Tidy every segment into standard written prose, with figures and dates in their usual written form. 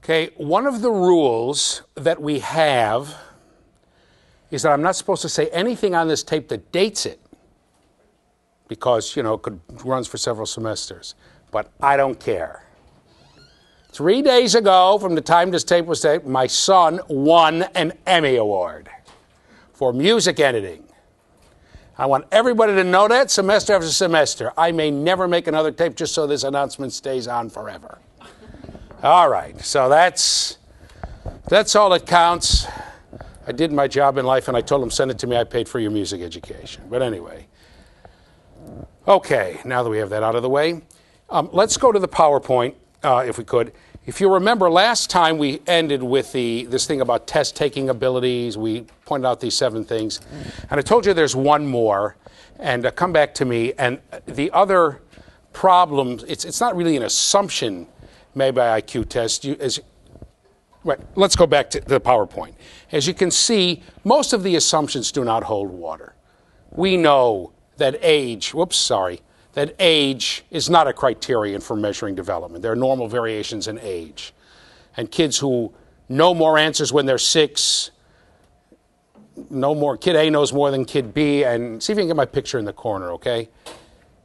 Okay, one of the rules that we have is that I'm not supposed to say anything on this tape that dates it because, you know, it runs for several semesters. But I don't care. 3 days ago, from the time this tape was taped, my son won an Emmy Award for music editing. I want everybody to know that semester after semester. I may never make another tape just so this announcement stays on forever. All right, so that's all that counts. I did my job in life, and I told him, send it to me. I paid for your music education. But anyway. Okay, now that we have that out of the way, let's go to the PowerPoint, if we could. If you remember, last time we ended with this thing about test-taking abilities. We pointed out these 7 things. And I told you there's one more. And come back to me. And the other problem, it's not really an assumption made by IQ test. Right, let's go back to the PowerPoint. As you can see, most of the assumptions do not hold water. We know that age is not a criterion for measuring development. There are normal variations in age. And kids who know more answers when they're 6, kid A knows more than kid B, and see if you can get my picture in the corner, okay?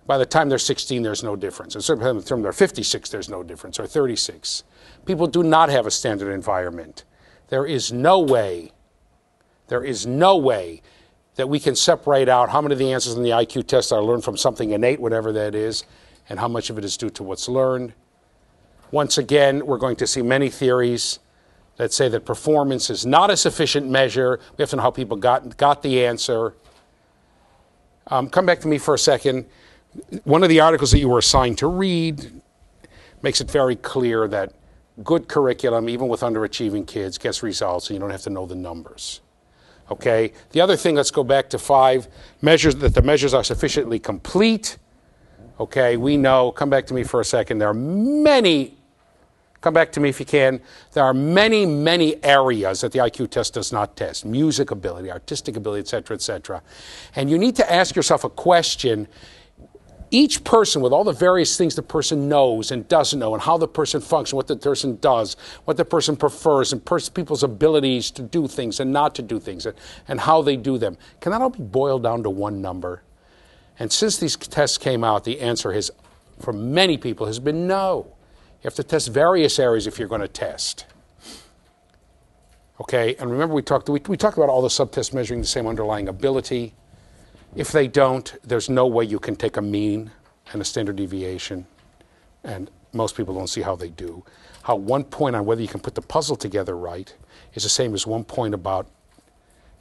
By the time they're 16, there's no difference. And certainly by the time they're 56, there's no difference, or 36. People do not have a standard environment. There is no way that we can separate out how many of the answers in the IQ test are learned from something innate, whatever that is, and how much of it is due to what's learned. Once again, we're going to see many theories that say that performance is not a sufficient measure. We have to know how people got the answer. Come back to me for a second. One of the articles that you were assigned to read makes it very clear that good curriculum, even with underachieving kids, gets results, and you don't have to know the numbers. Okay? The other thing, let's go back to 5, measures that the measures are sufficiently complete. Okay, we know, come back to me for a second, there are many, come back to me if you can, there are many, many areas that the IQ test does not test. Music ability, artistic ability, et cetera, et cetera. And you need to ask yourself a question. Each person, with all the various things the person knows and doesn't know, and how the person functions, what the person does, what the person prefers, and people's abilities to do things and not to do things, and how they do them, can that all be boiled down to one number? And since these tests came out, the answer has, for many people, has been no. You have to test various areas if you're going to test. Okay, and remember we talked about all the subtests measuring the same underlying ability. If they don't, there's no way you can take a mean and a standard deviation, and most people don't see how they do. How 1 point on whether you can put the puzzle together right is the same as 1 point about,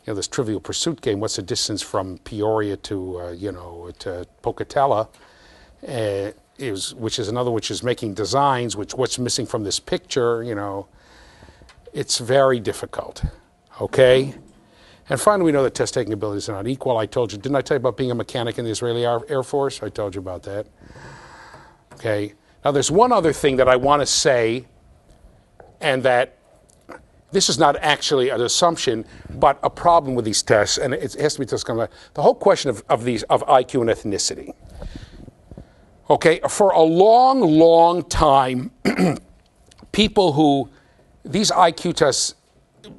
you know, this Trivial Pursuit game. What's the distance from Peoria to, to Pocatello? Which is another, which is making designs. What's missing from this picture? You know, it's very difficult. Okay. And finally, we know that test-taking abilities are not equal. I told you, didn't I tell you about being a mechanic in the Israeli Air Force? I told you about that. Okay. Now, there's one other thing that I want to say, and that this is not actually an assumption, but a problem with these tests, and it has to be discussed. The whole question of IQ and ethnicity. Okay, for a long, long time, these IQ tests,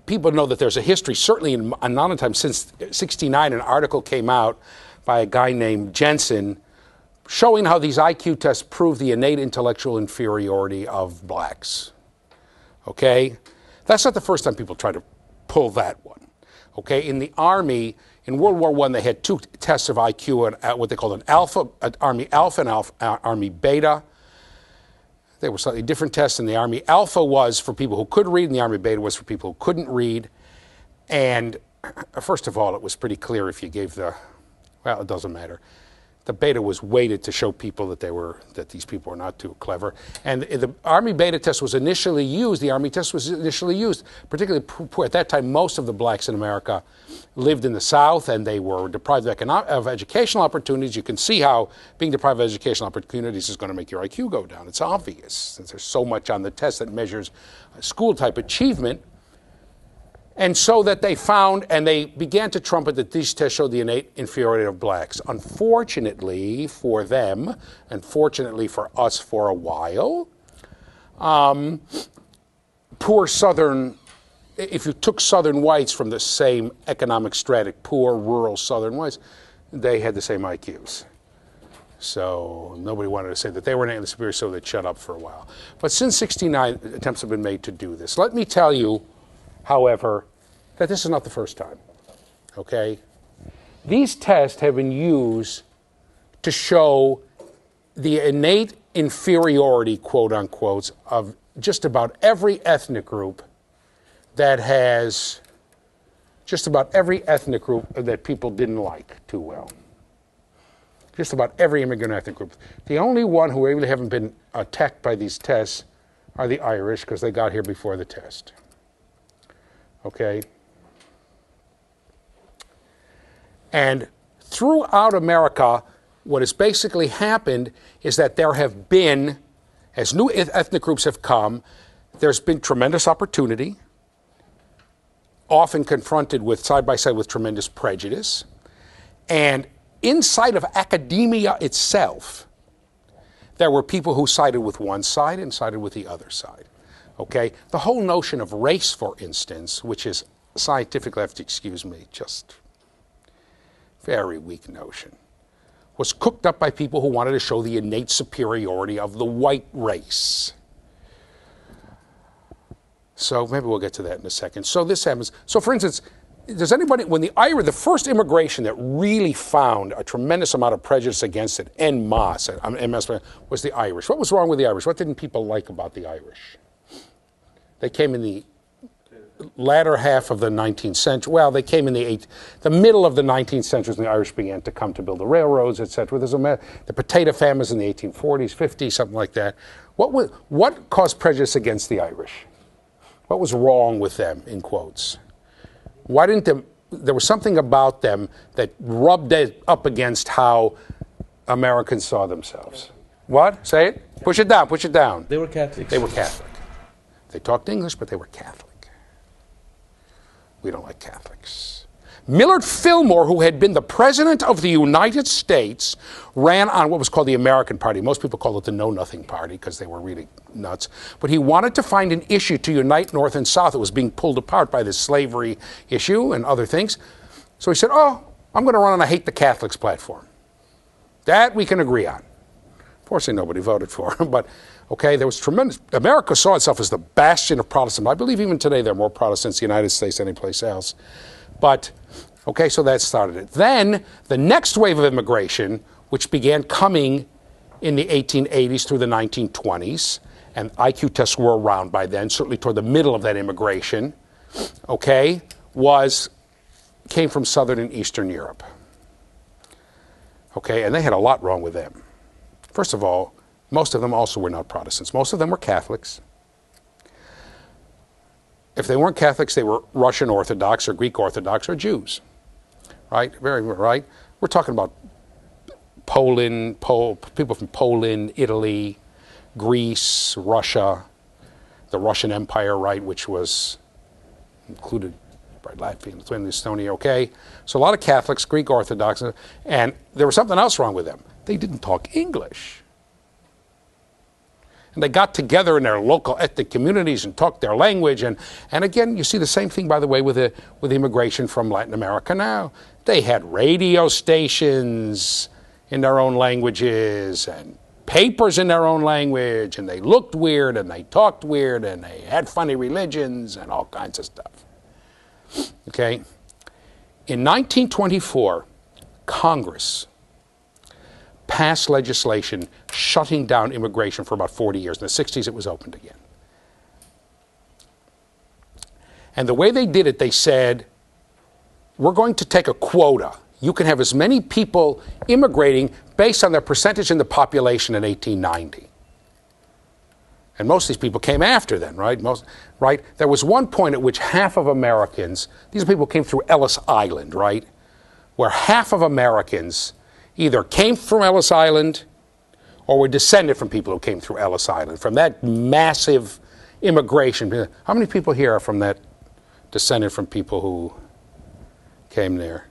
people know that there's a history, certainly in a amount of time, since '69, an article came out by a guy named Jensen showing how these IQ tests prove the innate intellectual inferiority of blacks. Okay? That's not the first time people try to pull that one. Okay? In the Army, in World War I, they had 2 tests of IQ, what they called an Army Alpha and Army Beta. They were slightly different tests. And the Army Alpha was for people who could read, and the Army Beta was for people who couldn't read. And first of all, it was pretty clear if you gave well, it doesn't matter. The Beta was weighted to show people that these people were not too clever. And the Army Beta test was initially used, the Army test was initially used, particularly at that time, most of the blacks in America lived in the South, and they were deprived of educational opportunities. You can see how being deprived of educational opportunities is going to make your IQ go down. It's obvious, since there's so much on the test that measures school-type achievement. And so that they found, and they began to trumpet that these tests showed the innate inferiority of blacks. Unfortunately for them, and fortunately for us for a while, poor southern, if you took southern whites from the same economic strata, poor rural southern whites, they had the same IQs. So nobody wanted to say that they were innately superior, so they'd shut up for a while. But since 69, attempts have been made to do this. Let me tell you, however, that this is not the first time, okay? These tests have been used to show the innate inferiority, quote unquote, of just about every ethnic group that has, just about every ethnic group that people didn't like too well. Just about every immigrant ethnic group. The only one who really haven't been attacked by these tests are the Irish, because they got here before the test. Okay? And throughout America, what has basically happened is that there have been, as new ethnic groups have come, there's been tremendous opportunity, often confronted with, side by side with tremendous prejudice. And inside of academia itself, there were people who sided with one side and sided with the other side. Okay? The whole notion of race, for instance, which is scientifically, I have to excuse me, just very weak notion, was cooked up by people who wanted to show the innate superiority of the white race. So maybe we'll get to that in a second. So this happens. So for instance, does anybody, when the first immigration that really found a tremendous amount of prejudice against it, en masse, was the Irish. What was wrong with the Irish? What didn't people like about the Irish? They came in the latter half of the 19th century. Well, they came in the middle of the 19th century when the Irish began to come to build the railroads, etc. There's the potato famines in the 1840s, 50s, something like that. What caused prejudice against the Irish? What was wrong with them, in quotes? Why didn't there was something about them that rubbed it up against how Americans saw themselves. What? Say it? Push it down, push it down. They were Catholics. They were Catholic. They talked English, but they were Catholic. We don't like Catholics. Millard Fillmore, who had been the President of the United States, ran on what was called the American Party. Most people call it the Know-Nothing Party because they were really nuts. But he wanted to find an issue to unite North and South that was being pulled apart by this slavery issue and other things. So he said, oh, I'm going to run on a Hate the Catholics platform. That we can agree on. Fortunately, nobody voted for him, but okay, there was tremendous. America saw itself as the bastion of Protestant. I believe even today there are more Protestants in the United States than any place else. But, okay, so that started it. Then, the next wave of immigration, which began coming in the 1880s through the 1920s, and IQ tests were around by then, certainly toward the middle of that immigration, okay, came from Southern and Eastern Europe. Okay, and they had a lot wrong with them. First of all, most of them also were not Protestants. Most of them were Catholics. If they weren't Catholics, they were Russian Orthodox or Greek Orthodox or Jews. Right? Very right. We're talking about Poland, people from Poland, Italy, Greece, Russia, the Russian Empire, right, which was included by Latvia, Lithuania, Estonia, okay? So a lot of Catholics, Greek Orthodox, and there was something else wrong with them. They didn't talk English. And they got together in their local ethnic communities and talked their language. And again, you see the same thing, by the way, with immigration from Latin America now. They had radio stations in their own languages and papers in their own language. And they looked weird and they talked weird and they had funny religions and all kinds of stuff. Okay? In 1924, Congress passed legislation shutting down immigration for about 40 years. In the 60s, it was opened again. And the way they did it, they said, we're going to take a quota. You can have as many people immigrating based on their percentage in the population in 1890. And most of these people came after then, right? Right? There was one point at which half of Americans, these people came through Ellis Island, right? Where half of Americans either came from Ellis Island or were descended from people who came through Ellis Island, from that massive immigration. How many people here are from that, descended from people who came there?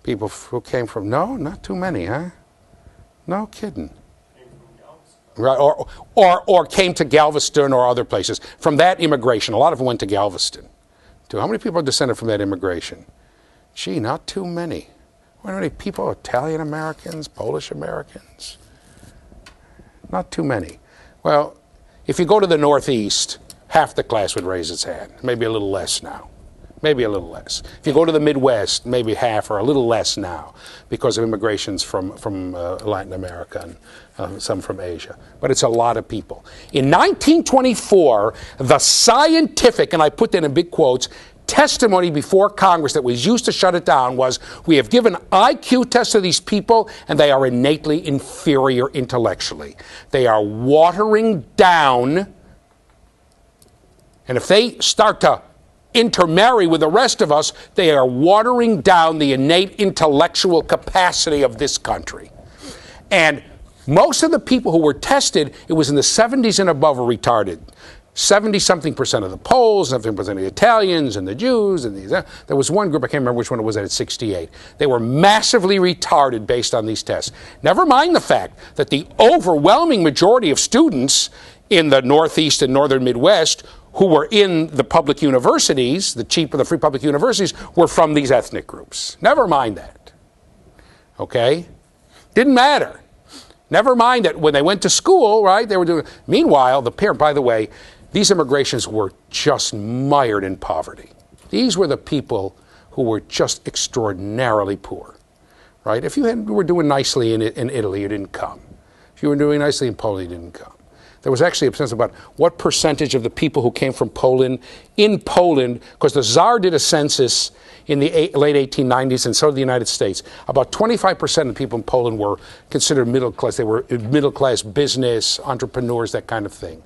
People who came from, no, not too many, huh? No kidding. right? Or came to Galveston or other places. From that immigration, a lot of them went to Galveston. How many people are descended from that immigration? Gee, not too many. How many people? Italian Americans, Polish Americans? Not too many. Well, if you go to the Northeast, half the class would raise its hand. Maybe a little less now. Maybe a little less. If you go to the Midwest, maybe half or a little less now because of immigrations from Latin America and some from Asia. But it's a lot of people. In 1924, the scientific, and I put that in big quotes, testimony before Congress that was used to shut it down was, we have given IQ tests to these people and they are innately inferior intellectually. They are watering down, and if they start to intermarry with the rest of us, they are watering down the innate intellectual capacity of this country. And most of the people who were tested, it was in the 70s and above, were retarded. 70-something% of the Poles, 70% of the Italians and the Jews, and there was one group, I can't remember which one it was at 68. They were massively retarded based on these tests. Never mind the fact that the overwhelming majority of students in the Northeast and Northern Midwest who were in the public universities, the cheap or the free public universities, were from these ethnic groups. Never mind that. Okay? Didn't matter. Never mind that when they went to school, right, they were doing. Meanwhile, the parent, by the way, these immigrations were just mired in poverty. These were the people who were just extraordinarily poor, right? If you were doing nicely in Italy, you didn't come. If you were doing nicely in Poland, you didn't come. There was actually a sense about what percentage of the people who came from Poland, in Poland, because the Tsar did a census in the late 1890s, and so did the United States. About 25% of people in Poland were considered middle class. They were middle-class business, entrepreneurs, that kind of thing,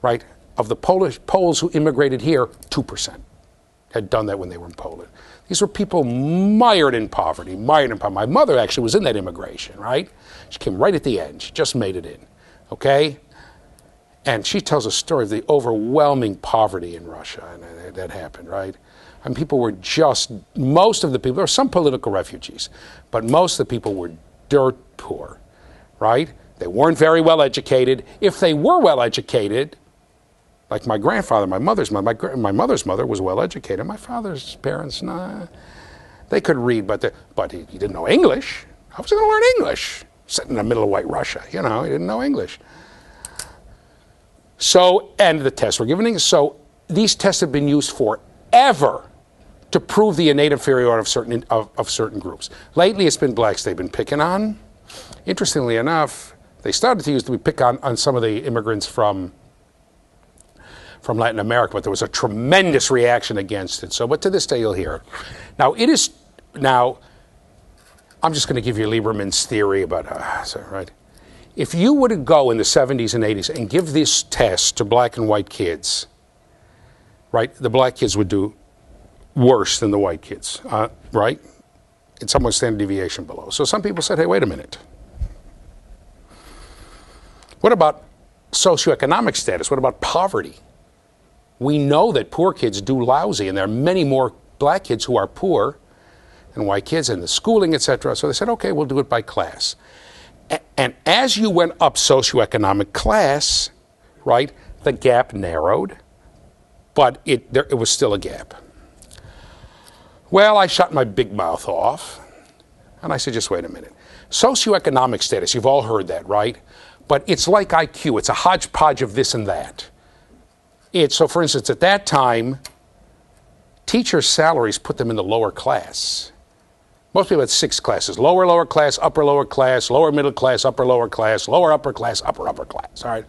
right? Of the Poles who immigrated here, 2% had done that when they were in Poland. These were people mired in poverty, mired in poverty. My mother actually was in that immigration, right? She came right at the end. She just made it in, okay? And she tells a story of the overwhelming poverty in Russia, and that happened, right? And people were just, most of the people, there were some political refugees, but most of the people were dirt poor, right? They weren't very well educated. If they were well educated, like my grandfather, my mother's mother was well educated. My father's parents, nah, they could read, but he didn't know English. How was he going to learn English? Sitting in the middle of white Russia, you know, he didn't know English. So, and the tests were given. So these tests have been used forever to prove the innate inferiority of certain groups. Lately, it's been blacks they've been picking on. Interestingly enough, they started to pick on some of the immigrants from Latin America, but there was a tremendous reaction against it. So, but to this day, you'll hear it. Now, I'm just going to give you Lieberman's theory about, right? If you were to go in the 70s and 80s and give this test to black and white kids, right, the black kids would do worse than the white kids, right? It's somewhat standard deviation below. So some people said, hey, wait a minute. What about socioeconomic status? What about poverty? We know that poor kids do lousy, and there are many more black kids who are poor than white kids in the schooling, etc. So they said, okay, we'll do it by class. And as you went up socioeconomic class, right, the gap narrowed, but it was still a gap. Well, I shut my big mouth off, and I said, just wait a minute. Socioeconomic status, you've all heard that, right? But it's like IQ. It's a hodgepodge of this and that. So, for instance, at that time, teachers' salaries put them in the lower class. Most people had 6 classes: lower class, lower middle class, upper class, lower upper class, upper class. All right,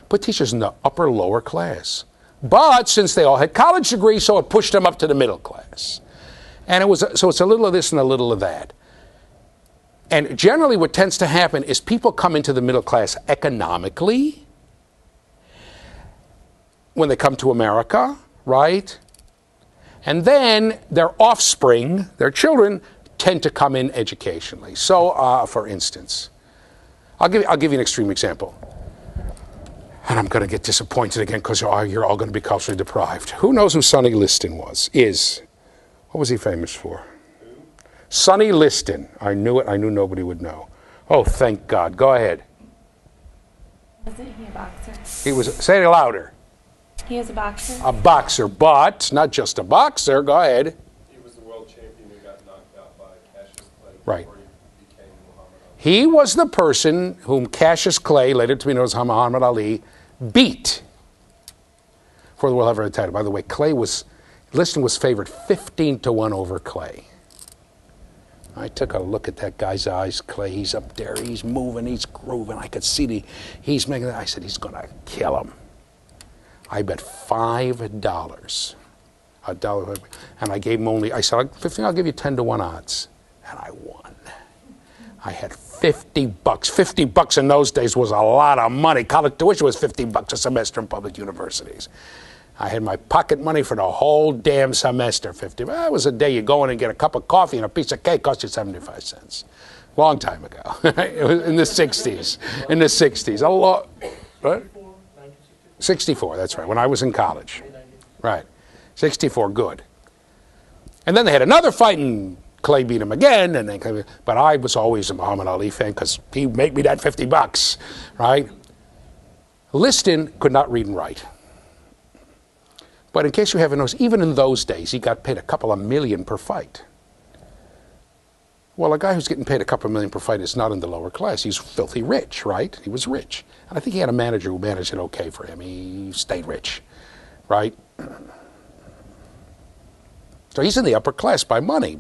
put teachers in the lower class. But since they all had college degrees, so it pushed them up to the middle class. And so it's a little of this and a little of that. And generally, what tends to happen is people come into the middle class economically when they come to America, right? And then their offspring, their children, tend to come in educationally. So, for instance, I'll give you an extreme example. And I'm going to get disappointed again because you're all going to be culturally deprived. Who knows who Sonny Liston is? What was he famous for? Sonny Liston. I knew it. I knew nobody would know. Oh, thank God. Go ahead. Wasn't he a boxer? He was, say it louder. He was a boxer? A boxer, but not just a boxer. Go ahead. He was the world champion who got knocked out by Cassius Clay Right. before he became Muhammad Ali. He was the person whom Cassius Clay, later to be known as Muhammad Ali, beat for the world heavyweight title. By the way, Liston was favored 15-1 over Clay. I took a look at that guy's eyes, Clay. He's up there, he's moving, he's grooving. I could see he's making it. I said, he's going to kill him. I bet $5. $1. And I gave him I said, 15, I'll give you 10-1 odds. And I won. I had $50. $50 in those days was a lot of money. College tuition was $50 a semester in public universities. I had my pocket money for the whole damn semester, $50. That was a day you go in and get a cup of coffee and a piece of cake, cost you 75 cents. Long time ago. It was in the 60s. In the 60s. A lot. What? 64, that's right, when I was in college. Right. 64, good. And then they had another fight and Clay beat him again, and but I was always a Muhammad Ali fan because he made me that $50, right? Liston could not read and write. But in case you haven't noticed, even in those days, he got paid a couple of million per fight. Well, a guy who's getting paid a couple of million per fight is not in the lower class. He's filthy rich, right? He was rich. And I think he had a manager who managed it okay for him. He stayed rich, right? So he's in the upper class by money.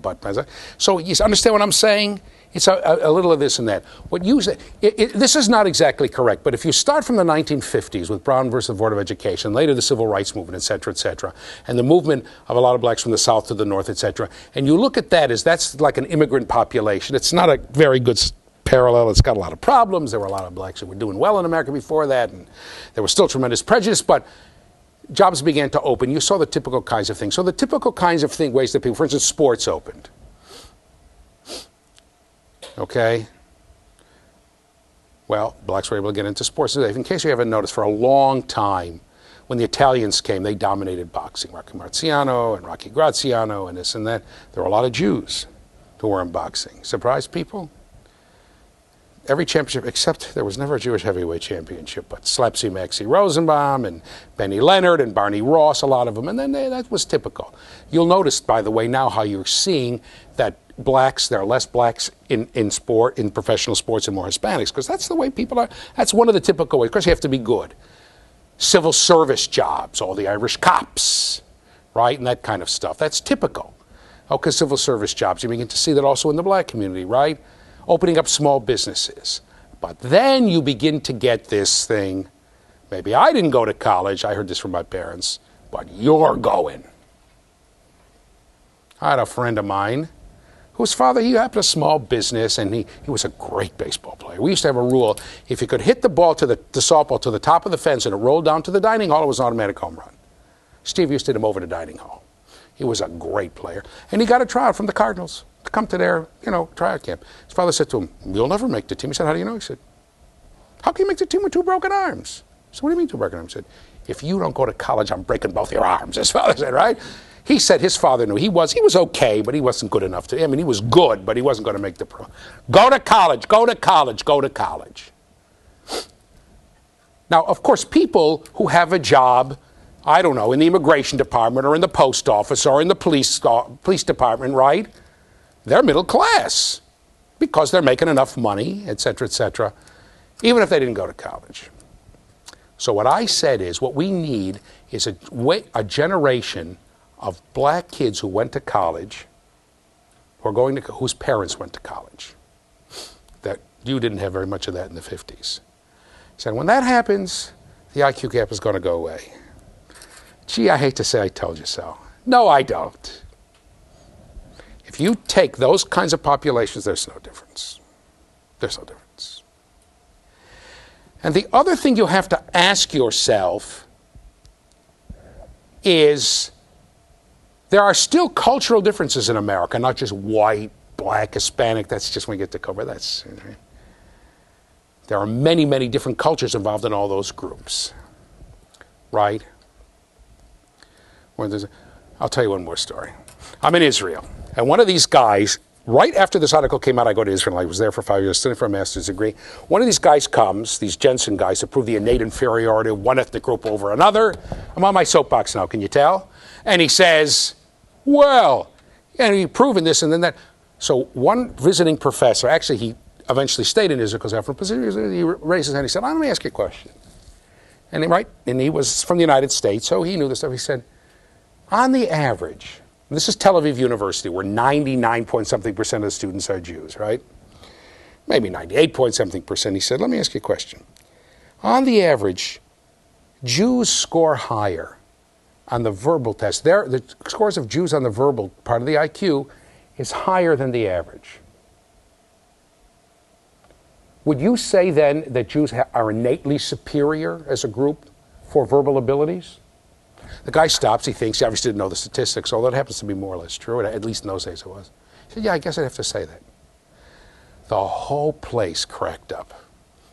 So you understand what I'm saying? It's a little of this and that. This is not exactly correct, but if you start from the 1950s with Brown versus the Board of Education, later the Civil Rights Movement, et cetera, and the movement of a lot of blacks from the South to the North, et cetera, and you look at that as that's like an immigrant population, it's not a very good parallel. It's got a lot of problems. There were a lot of blacks who were doing well in America before that, and there was still tremendous prejudice, but jobs began to open. You saw the typical kinds of things. So the typical kinds of ways that people, for instance, sports opened. Okay? Well, blacks were able to get into sports. In case you haven't noticed, for a long time, when the Italians came, they dominated boxing. Rocky Marciano and Rocky Graziano and this and that. There were a lot of Jews who were in boxing. Surprised people? Every championship, except there was never a Jewish heavyweight championship, but Slapsy Maxie Rosenbaum and Benny Leonard and Barney Ross, a lot of them. And then that was typical. You'll notice, by the way, now how you're seeing that there are less blacks in sport, in professional sports, and more Hispanics, because that's the way people are. That's one of the typical ways. Of course, you have to be good. Civil service jobs, all the Irish cops, right, and that kind of stuff. That's typical. Okay, civil service jobs. You begin to see that also in the black community, right? Opening up small businesses. But then you begin to get this thing. Maybe I didn't go to college. I heard this from my parents. But you're going. I had a friend of mine whose father, he had a small business, and he was a great baseball player. We used to have a rule, if you could hit the ball the softball to the top of the fence and it rolled down to the dining hall, it was an automatic home run. Steve used to hit him over the dining hall. He was a great player. And he got a tryout from the Cardinals to come to their, tryout camp. His father said to him, "You'll never make the team." He said, "How do you know?" He said, "How can you make the team with 2 broken arms?" I said, "What do you mean 2 broken arms?" He said, "If you don't go to college, I'm breaking both your arms." His father said, right? He said his father knew he was okay, but he wasn't good enough to. I mean, he was good, but he wasn't going to make the pro. Go to college, go to college, go to college. Now, of course, people who have a job, I don't know, in the immigration department or in the post office or in the police department, right? They're middle class because they're making enough money, et cetera, even if they didn't go to college. So what I said is what we need is a generation of black kids who went to college, whose parents went to college. That you didn't have very much of that in the 50s. He said, when that happens, the IQ gap is going to go away. Gee, I hate to say I told you so. No, I don't. If you take those kinds of populations, there's no difference. There's no difference. And the other thing you have to ask yourself is, there are still cultural differences in America, not just white, black, Hispanic. That's just when we get to cover that. There are many, many different cultures involved in all those groups, right? I'll tell you one more story. I'm in Israel, and one of these guys right after this article came out, I go to Israel. I was there for 5 years, studying for a master's degree. One of these guys comes, these Jensen guys, to prove the innate inferiority of one ethnic group over another. I'm on my soapbox now, can you tell? And he says, well, and he proven this and then that. So one visiting professor, actually he eventually stayed in Israel because after a position, he raised his hand. He said, let me ask you a question. And he was from the United States, so he knew this stuff. He said, on the average, this is Tel Aviv University, where 99-point-something% of the students are Jews, right? Maybe 98-point-something%. He said, let me ask you a question. On the average, Jews score higher on the verbal test. The scores of Jews on the verbal part of the IQ is higher than the average. Would you say then that Jews are innately superior as a group for verbal abilities? The guy stops, he thinks, he obviously didn't know the statistics, although it happens to be more or less true, at least in those days it was. He said, yeah, I guess I'd have to say that. The whole place cracked up,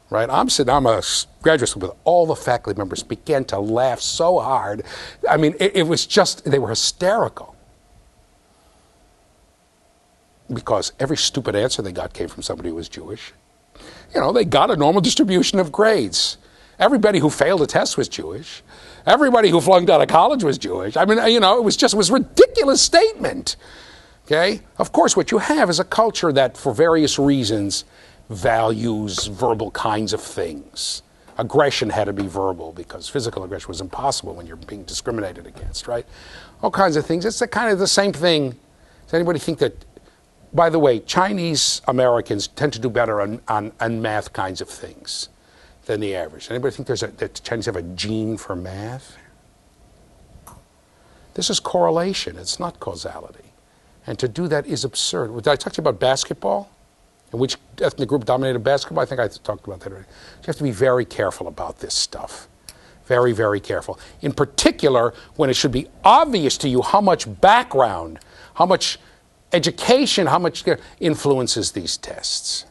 right? I'm a graduate student with all the faculty members began to laugh so hard. I mean, it was just, they were hysterical. Because every stupid answer they got came from somebody who was Jewish. You know, they got a normal distribution of grades. Everybody who failed a test was Jewish. Everybody who flunked out of college was Jewish. I mean, you know, it was a ridiculous statement. Okay? Of course, what you have is a culture that, for various reasons, values verbal kinds of things. Aggression had to be verbal because physical aggression was impossible when you're being discriminated against, right? All kinds of things. It's kind of the same thing. Does anybody think that, by the way, Chinese Americans tend to do better on math kinds of things than the average? Anybody think that Chinese have a gene for math? This is correlation. It's not causality. And to do that is absurd. Did I talk to you about basketball? And which ethnic group dominated basketball? I think I talked about that already. You have to be very careful about this stuff. Very, very careful. In particular, when it should be obvious to you how much background, how much education, how much influences these tests.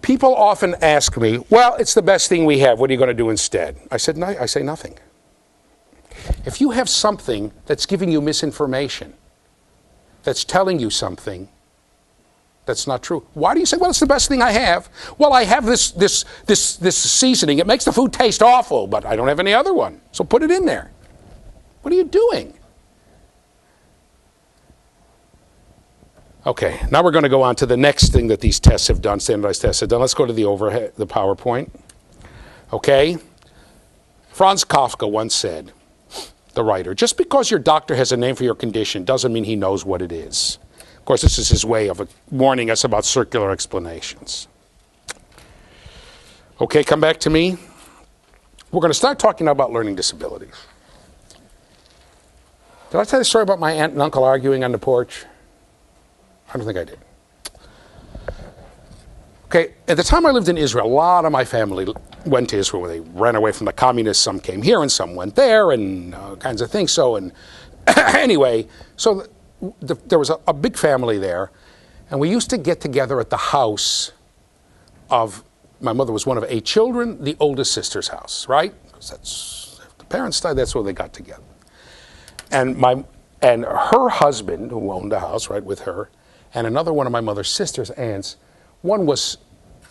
People often ask me, well, it's the best thing we have. What are you going to do instead? I say nothing. If you have something that's giving you misinformation, that's telling you something that's not true, why do you say, well, it's the best thing I have? Well, I have this seasoning. It makes the food taste awful, but I don't have any other one. So put it in there. What are you doing? Okay, now we're going to go on to the next thing that these tests have done, standardized tests have done. Let's go to the overhead, the PowerPoint. Okay? Franz Kafka once said, the writer, just because your doctor has a name for your condition doesn't mean he knows what it is. Of course, this is his way of warning us about circular explanations. Okay, come back to me. We're going to start talking now about learning disabilities. Did I tell you the story about my aunt and uncle arguing on the porch? I don't think I did. Okay, at the time I lived in Israel, a lot of my family went to Israel. They ran away from the communists. Some came here and some went there and kinds of things. So, and anyway, so there was a big family there. And we used to get together at the house of, my mother was one of 8 children, the oldest sister's house, right? Because that's, if the parents died, that's where they got together. And her husband, who owned the house, right, with her, and another one of my mother's sister's aunts,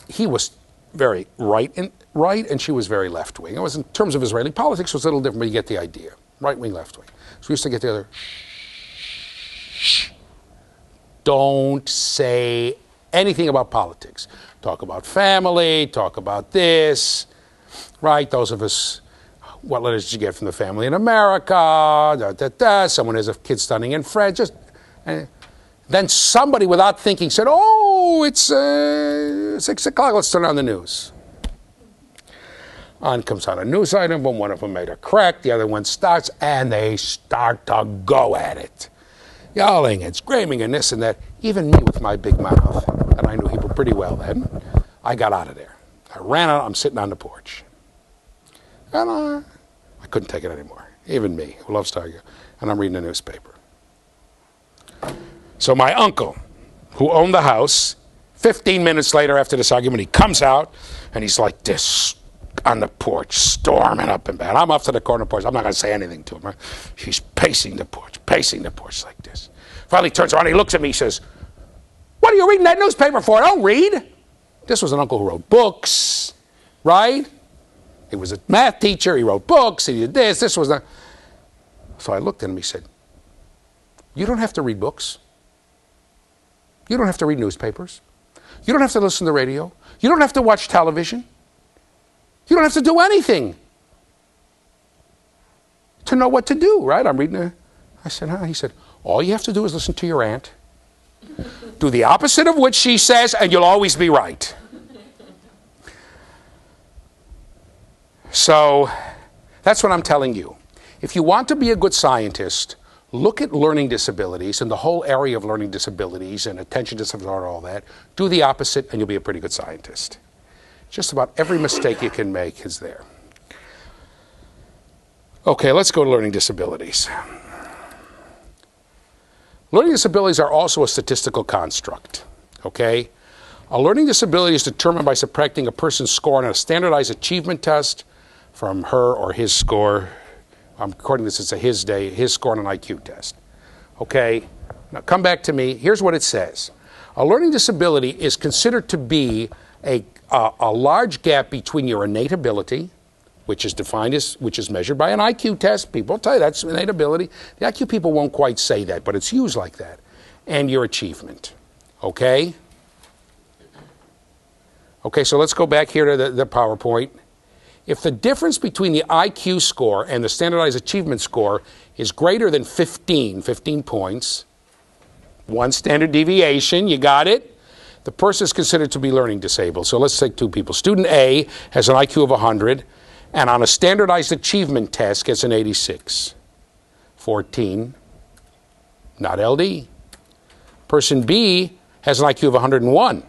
he was very right and she was very left-wing. It was, in terms of Israeli politics, it was a little different, but you get the idea. Right-wing, left-wing. So we used to get together. Shh. Don't say anything about politics. Talk about family, talk about this, right? Those of us, what letters did you get from the family in America? Someone has a kid studying in France. Then somebody, without thinking, said, oh, it's 6 o'clock, let's turn on the news. On comes on a news item, but one of them made a crack, the other one starts, and they start to go at it. Yelling and screaming and this and that. Even me with my big mouth, and I knew Hebrew pretty well then, I got out of there. I ran out, I'm sitting on the porch. And I couldn't take it anymore. Even me, who loves to argue. And I'm reading the newspaper. So my uncle, who owned the house, 15 minutes later after this argument, he comes out and he's like this, on the porch, storming up and down. I'm up to the corner porch. I'm not going to say anything to him. Right? He's pacing the porch like this. Finally turns around, he looks at me, he says, "What are you reading that newspaper for? I don't read." This was an uncle who wrote books, right? He was a math teacher, he wrote books, he did this was that. So I looked at him, he said, "You don't have to read books. You don't have to read newspapers. You don't have to listen to the radio. You don't have to watch television. You don't have to do anything to know what to do," right? I'm reading I said, "Huh?" He said, "All you have to do is listen to your aunt. Do the opposite of what she says, and you'll always be right." So that's what I'm telling you. If you want to be a good scientist, look at learning disabilities and the whole area of learning disabilities and attention disabilities and all that. Do the opposite, and you'll be a pretty good scientist. Just about every mistake you can make is there. Okay, let's go to learning disabilities. Learning disabilities are also a statistical construct, okay? A learning disability is determined by subtracting a person's score on a standardized achievement test from her or his score. I'm recording this, it's a his score on an IQ test. Okay, now come back to me. Here's what it says. A learning disability is considered to be a large gap between your innate ability, which is defined as, which is measured by an IQ test. People tell you that's innate ability. The IQ people won't quite say that, but it's used like that. And your achievement, okay? Okay, so let's go back here to the PowerPoint. If the difference between the IQ score and the standardized achievement score is greater than 15 points, one standard deviation, you got it? The person is considered to be learning disabled. So let's take two people. Student A has an IQ of 100, and on a standardized achievement test gets an 86. 14, not LD. Person B has an IQ of 101.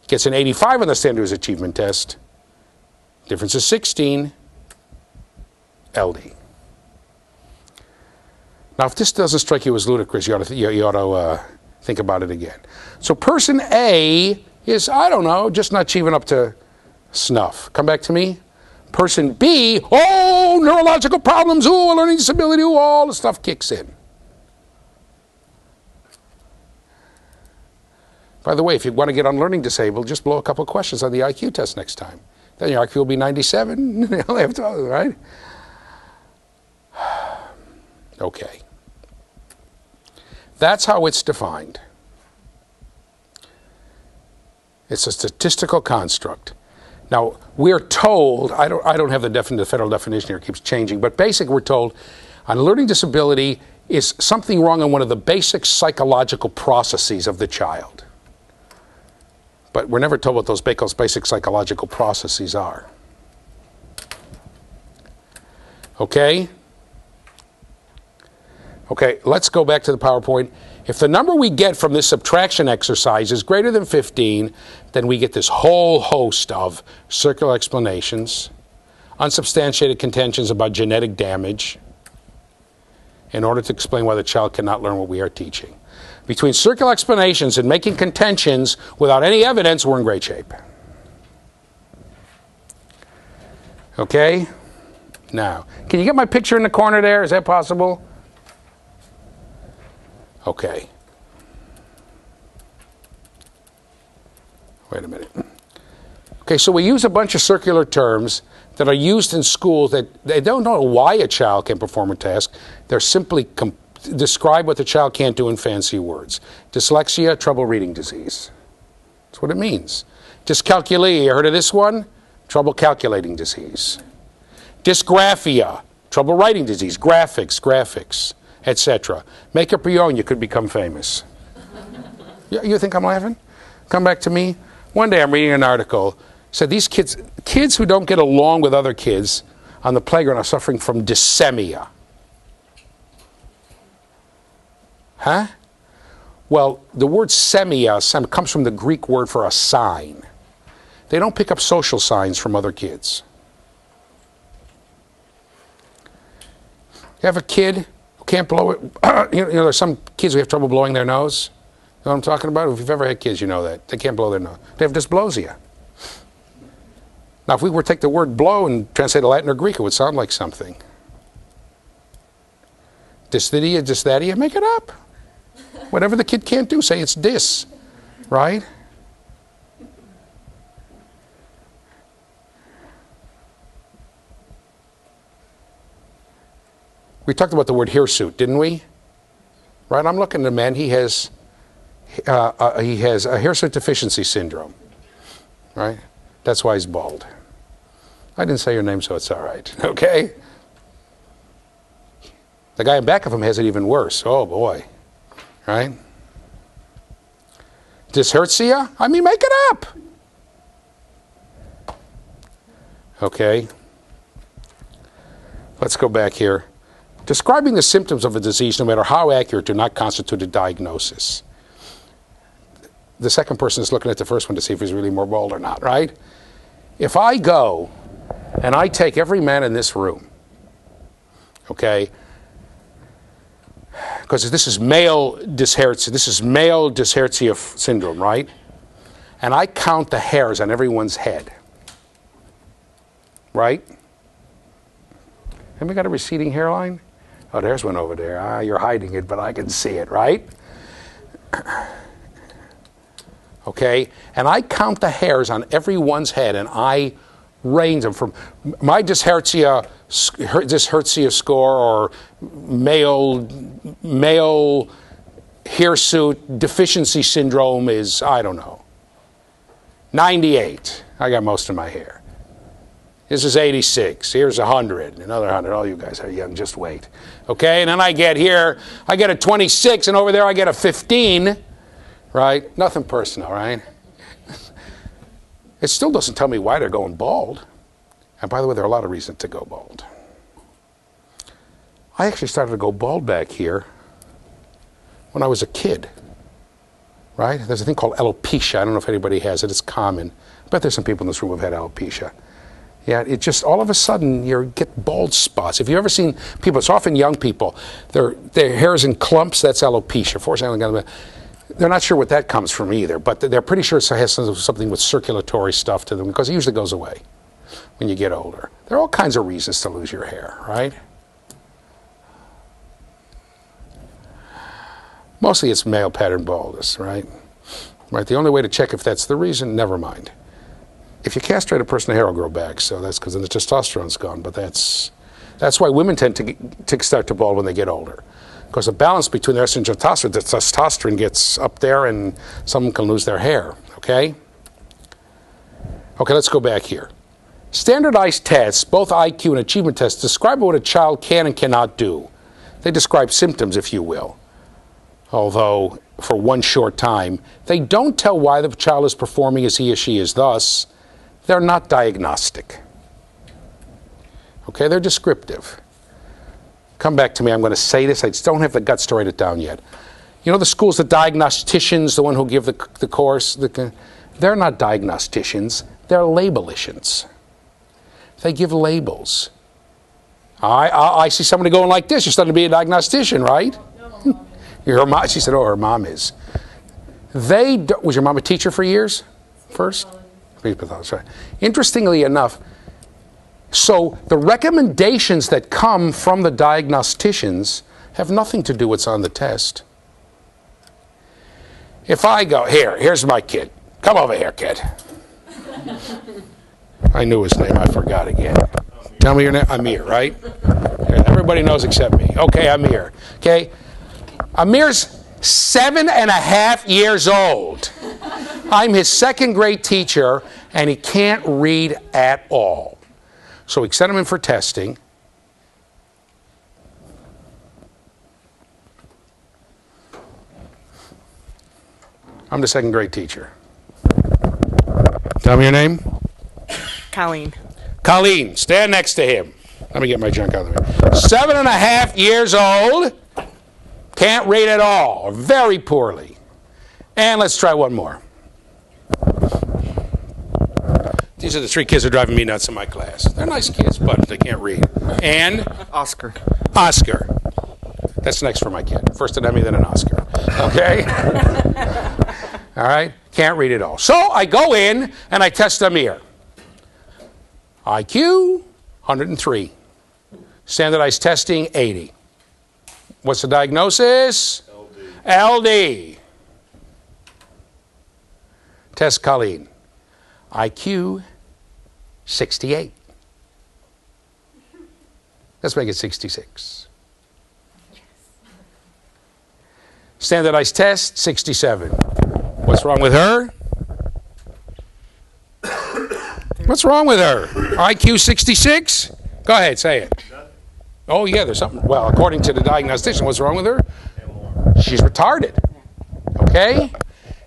Gets an 85 on the standardized achievement test. Difference is 16, LD. Now, if this doesn't strike you as ludicrous, you ought to think about it again. So person A is, I don't know, just not achieving up to snuff. Come back to me. Person B, oh, neurological problems, ooh, a learning disability, ooh, all the stuff kicks in. By the way, if you want to get on learning disabled, just blow a couple of questions on the IQ test next time. Then your IQ will be 97, right? Okay. That's how it's defined. It's a statistical construct. Now, we're told, I don't have the federal definition here, it keeps changing, but basically we're told on learning disability is something wrong in one of the basic psychological processes of the child. But we're never told what those basic psychological processes are. Okay? Okay, let's go back to the PowerPoint. If the number we get from this subtraction exercise is greater than 15, then we get this whole host of circular explanations, unsubstantiated contentions about genetic damage, in order to explain why the child cannot learn what we are teaching. Between circular explanations and making contentions without any evidence, we're in great shape. Okay? Now, can you get my picture in the corner there? Is that possible? Okay. Wait a minute. Okay, so we use a bunch of circular terms that are used in schools that they don't know why a child can perform a task. They're simply describe what the child can't do in fancy words. Dyslexia, trouble reading disease. That's what it means. Dyscalculia, you heard of this one? Trouble calculating disease. Dysgraphia, trouble writing disease. Graphics, etc. Make up your own, you could become famous. You think I'm laughing? Come back to me. One day I'm reading an article. It said these kids who don't get along with other kids on the playground are suffering from dysemia. Huh? Well, the word semia comes from the Greek word for a sign. They don't pick up social signs from other kids. You have a kid who can't blow it. There's some kids who have trouble blowing their nose. You know what I'm talking about? If you've ever had kids, you know that. They can't blow their nose. They have dysblosia. Now, if we were to take the word blow and translate it Latin or Greek, it would sound like something. Dysthymia, dysthymia, make it up. Whatever the kid can't do, say it's dis, right? We talked about the word hirsute, didn't we? Right, I'm looking at a man, he has a hirsute deficiency syndrome, right? That's why he's bald. I didn't say your name, so it's all right, okay? The guy in back of him has it even worse. Oh, boy, right? Dyshertia? I mean, make it up. Okay. Let's go back here. Describing the symptoms of a disease, no matter how accurate, do not constitute a diagnosis. The second person is looking at the first one to see if he's really more bald or not, right? If I go and I take every man in this room, okay, because this is male dyshertia syndrome, right? And I count the hairs on everyone's head, right? Have we got a receding hairline? Oh, there's one over there. Ah, you're hiding it, but I can see it, right? Okay, and I count the hairs on everyone's head, and I range them from my dyshertia score or male hirsute deficiency syndrome is, I don't know, 98. I got most of my hair. This is 86. Here's 100. Another 100. All you guys are young. Just wait. Okay, and then I get here. I get a 26, and over there I get a 15. Right? Nothing personal, right? It still doesn't tell me why they're going bald. And by the way, there are a lot of reasons to go bald. I actually started to go bald back here when I was a kid. Right? There's a thing called alopecia. I don't know if anybody has it. It's common. I bet there's some people in this room who've had alopecia. Yeah, it just, all of a sudden, you get bald spots. If you've ever seen people, it's often young people, their hair is in clumps, that's alopecia. Fortunately, they're not sure what that comes from either, but they're pretty sure it has something with circulatory stuff to them, because it usually goes away when you get older. There are all kinds of reasons to lose your hair, right? Mostly it's male pattern baldness, right? Right. The only way to check if that's the reason, never mind. If you castrate a person, the hair will grow back, so that's because then the testosterone's gone. But that's why women tend to start to bald when they get older, because the balance between the estrogen and testosterone, the testosterone gets up there, and someone can lose their hair. Okay. Okay. Let's go back here. Standardized tests, both IQ and achievement tests, describe what a child can and cannot do. They describe symptoms, if you will. Although, for one short time, they don't tell why the child is performing as he or she is. Thus, they're not diagnostic. Okay, they're descriptive. Come back to me, I'm going to say this. I just don't have the guts to write it down yet. You know the schools, the diagnosticians, the one who give the course, they're not diagnosticians, they're labelicians. They give labels. I see somebody going like this, you're starting to be a diagnostician, right? Her mom, she said, oh, her mom is. Was your mom a teacher for years? First? That's right. Interestingly enough, so the recommendations that come from the diagnosticians have nothing to do with what's on the test. If I go, here's my kid. Come over here, kid. I knew his name, I forgot again. Tell me your name. Amir, right? Everybody knows except me. Okay, Amir. Okay? Amir's 7.5 years old. I'm his second grade teacher, and he can't read at all. So we sent him in for testing. I'm the second grade teacher. Tell me your name. Colleen. Colleen, stand next to him. Let me get my junk out of the way. 7.5 years old. Can't read at all, very poorly. And let's try one more. These are the three kids who are driving me nuts in my class. They're nice kids, but they can't read. And? Oscar. Oscar. That's next for my kid. First an Emmy, then an Oscar. Okay? All right? Can't read at all. So I go in and I test Amir. IQ, 103. Standardized testing, 80. What's the diagnosis? LD. Test Colleen. IQ, 68. Let's make it 66. Standardized test, 67. What's wrong with her? What's wrong with her? IQ 66? Go ahead, say it. Oh, yeah, there's something. Well, according to the diagnostician, what's wrong with her? She's retarded. Okay?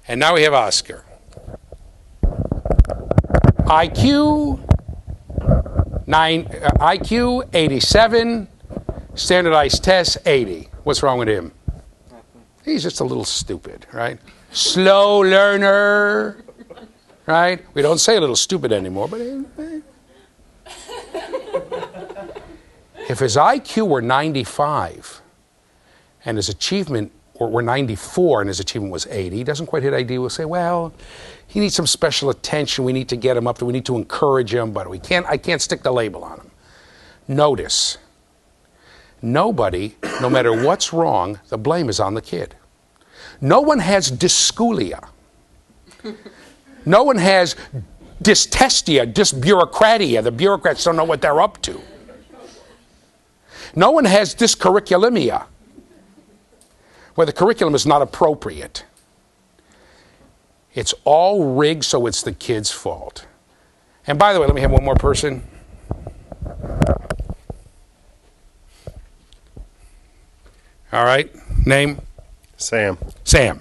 And now we have Oscar. IQ 87, standardized test 80. What's wrong with him? He's just a little stupid, right? Slow learner, right? We don't say a little stupid anymore, but if his IQ were 95 and his achievement were 94 and his achievement was 80, he doesn't quite hit ID, we'll say, well, he needs some special attention. We need to get him up. We need to encourage him, but I can't stick the label on him. Notice, nobody, no matter what's wrong, the blame is on the kid. No one has dyscalculia. No one has dystestia, dysbureaucratia. The bureaucrats don't know what they're up to. No one has dyscurriculumia, where the curriculum is not appropriate. It's all rigged, so it's the kid's fault. And by the way, let me have one more person. All right, name? Sam. Sam.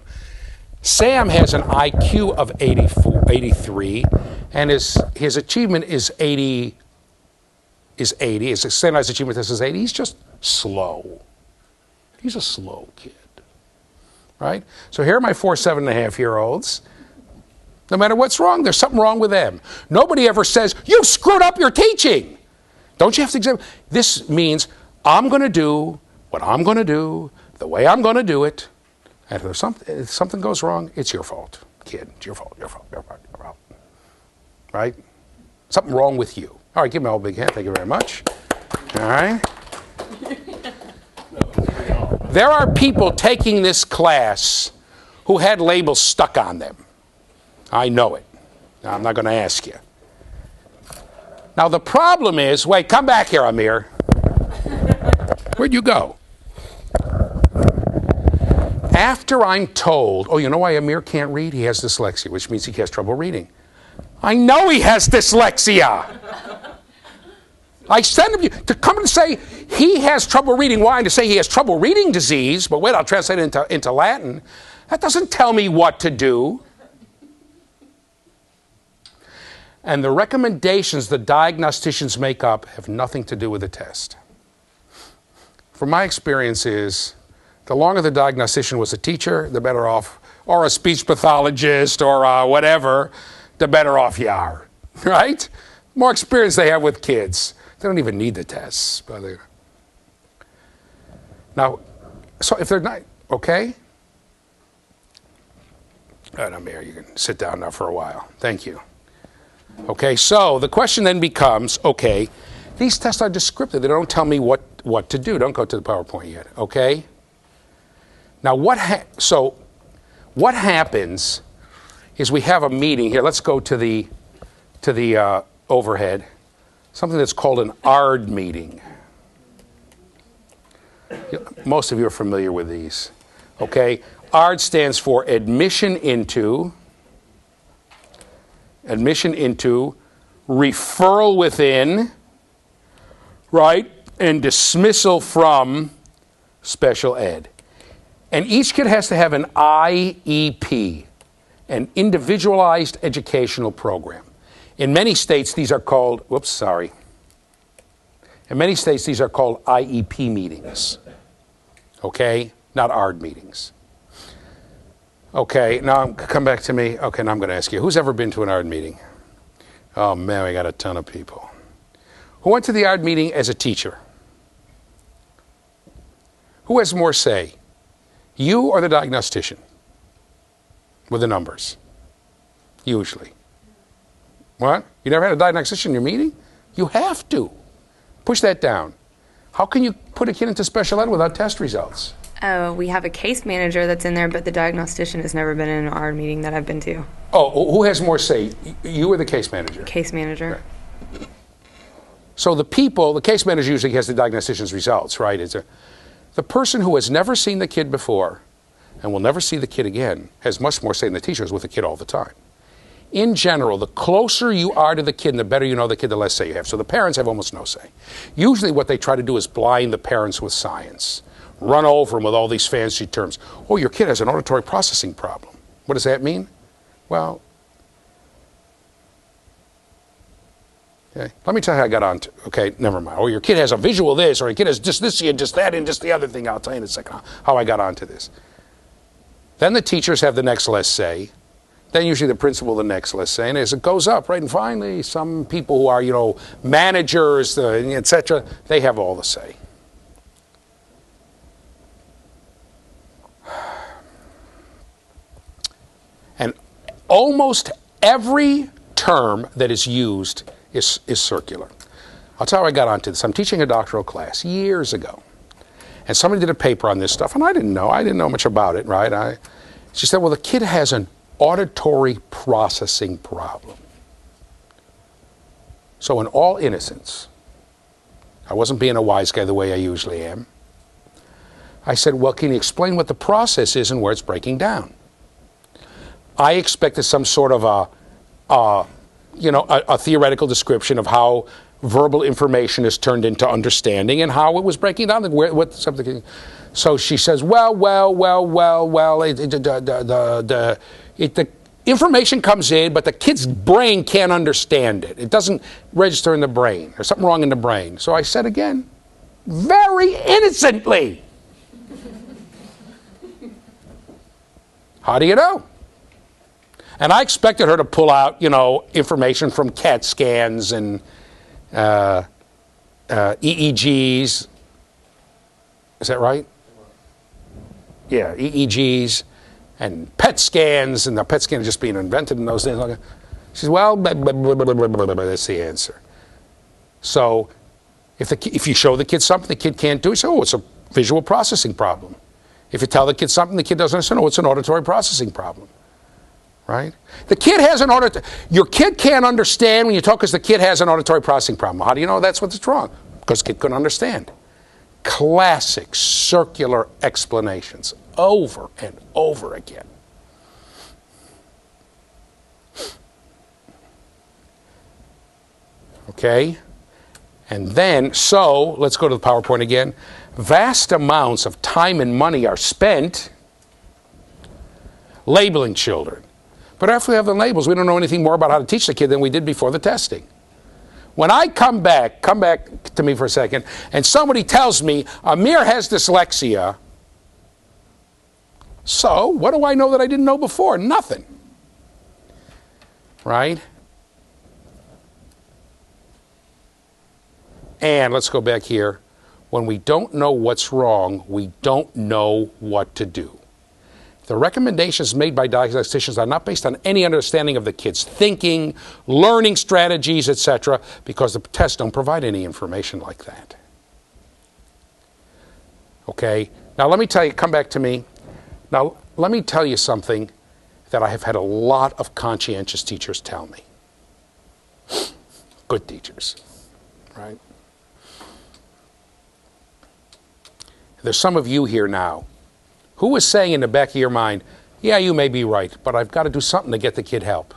Sam has an IQ of 83, and his achievement is 80. His standardized achievement test is 80. He's just slow. He's a slow kid, right? So here are my 4 7.5-year-olds. No matter what's wrong, there's something wrong with them. Nobody ever says, you screwed up your teaching. Don't you have to examine? This means I'm going to do what I'm going to do, the way I'm going to do it. And if something goes wrong, it's your fault, kid. It's your fault, your fault, your fault, your fault. Right? Something wrong with you. All right, give me a big hand. Thank you very much. All right. There are people taking this class who had labels stuck on them. I know it. Now, I'm not going to ask you. Now, the problem is, wait, come back here, Amir. Where'd you go? After I'm told, oh, you know why Amir can't read? He has dyslexia, which means he has trouble reading. I know he has dyslexia. I send him to come and say he has trouble reading. Why? To say he has trouble reading disease, but wait, I'll translate it into Latin. That doesn't tell me what to do. And the recommendations the diagnosticians make up have nothing to do with the test. From my experience is, the longer the diagnostician was a teacher, the better off, or a speech pathologist, or whatever, the better off you are, right? The more experience they have with kids. They don't even need the tests. Now, so if they're not, okay? All right, Amir, you can sit down now for a while. Thank you. Okay, so the question then becomes, okay, these tests are descriptive. They don't tell me what to do. Don't go to the PowerPoint yet, okay? Now, what happens is we have a meeting here. Let's go to the overhead. Something that's called an ARD meeting. Most of you are familiar with these, okay? ARD stands for admission into, referral within, right, and dismissal from special ed. And each kid has to have an IEP, an individualized educational program. In many states, these are called, In many states, these are called IEP meetings, okay? Not ARD meetings. Okay, now come back to me. Okay, now I'm going to ask you, who's ever been to an ARD meeting? Oh, man, we got a ton of people. Who went to the ARD meeting as a teacher? Who has more say? You or the diagnostician? With the numbers, usually. What? You never had a diagnostician in your meeting? You have to. Push that down. How can you put a kid into special ed without test results? We have a case manager that's in there, but the diagnostician has never been in our meeting that I've been to. Oh, who has more say? You or the case manager? Case manager. Right. So the case manager usually has the diagnostician's results, right? The person who has never seen the kid before and will never see the kid again has much more say than the teacher is with the kid all the time. In general, the closer you are to the kid and the better you know the kid, the less say you have. So the parents have almost no say. Usually what they try to do is blind the parents with science. Run over them with all these fancy terms. Oh, your kid has an auditory processing problem. What does that mean? Well, okay, let me tell you how I got on to, okay, never mind. Oh, your kid has a visual this, or your kid has just this and just that and just the other thing. I'll tell you in a second how I got onto this. Then the teachers have the next less say. Then usually the principal the next less say. And as it goes up, right, and finally some people who are, managers, etc., they have all the say. And almost every term that is used is circular. I'll tell you how I got onto this. I'm teaching a doctoral class years ago. And somebody did a paper on this stuff, and I didn't know much about it, right? She said, well, the kid has an auditory processing problem. So in all innocence, I wasn't being a wise guy the way I usually am. I said, well, can you explain what the process is and where it's breaking down? I expected some sort of a theoretical description of how verbal information is turned into understanding and how it was breaking down. So she says, well, the information comes in, but the kid's brain can't understand it. It doesn't register in the brain. There's something wrong in the brain. So I said again, very innocently, how do you know? And I expected her to pull out, information from CAT scans and EEGs. Is that right? Yeah, EEGs and PET scans, and the PET scan is just being invented in those days. She says, well, that's the answer. So if you show the kid something the kid can't do, you say, oh, it's a visual processing problem. If you tell the kid something the kid doesn't understand, oh, it's an auditory processing problem. Right? The kid has an your kid can't understand when you talk because the kid has an auditory processing problem. How do you know that's what's wrong? Because the kid couldn't understand. Classic circular explanations over and over again. Okay? And then, so, let's go to the PowerPoint again. Vast amounts of time and money are spent labeling children. But after we have the labels, we don't know anything more about how to teach the kid than we did before the testing. When I come back to me for a second, and somebody tells me Amir has dyslexia, so what do I know that I didn't know before? Nothing. Right? And let's go back here. When we don't know what's wrong, we don't know what to do. The recommendations made by diagnosticians are not based on any understanding of the kid's thinking, learning strategies, etc., because the tests don't provide any information like that. Okay? Now let me tell you, come back to me. Now let me tell you something that I have had a lot of conscientious teachers tell me. Good teachers, right? There's some of you here now. Who is saying in the back of your mind, yeah, you may be right, but I've got to do something to get the kid help.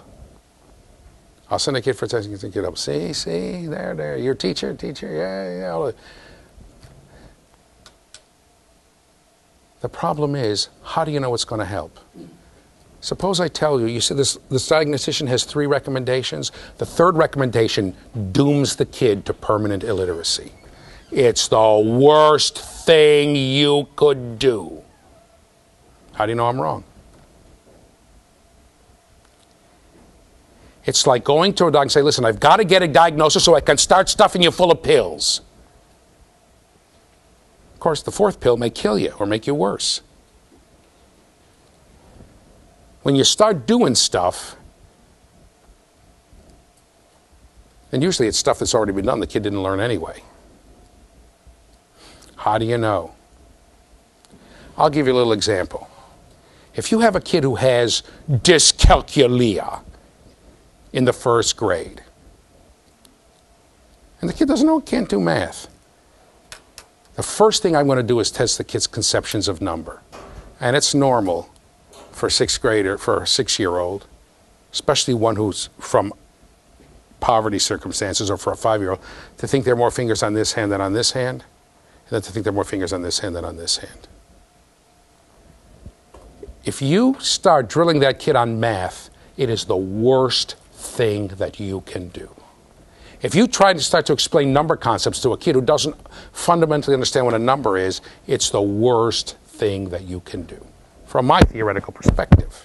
I'll send a kid for a test and get the kid help. See, there, your teacher, yeah. The problem is, how do you know what's going to help? Suppose I tell you, you said this diagnostician has 3 recommendations. The 3rd recommendation dooms the kid to permanent illiteracy. It's the worst thing you could do. How do you know I'm wrong? It's like going to a doctor and say, listen, I've got to get a diagnosis so I can start stuffing you full of pills. Of course, the 4th pill may kill you or make you worse. When you start doing stuff, And usually it's stuff that's already been done the kid didn't learn anyway. How do you know? I'll give you a little example. If you have a kid who has dyscalculia in the first grade, and the kid doesn't know, can't do math, the first thing I'm going to do is test the kid's conceptions of number. And it's normal for a 6-year-old, especially one who's from poverty circumstances, or for a 5-year-old, to think there are more fingers on this hand than on this hand, and then to think there are more fingers on this hand than on this hand. If you start drilling that kid on math, it is the worst thing that you can do. If you try to start to explain number concepts to a kid who doesn't fundamentally understand what a number is, it's the worst thing that you can do, from my theoretical perspective.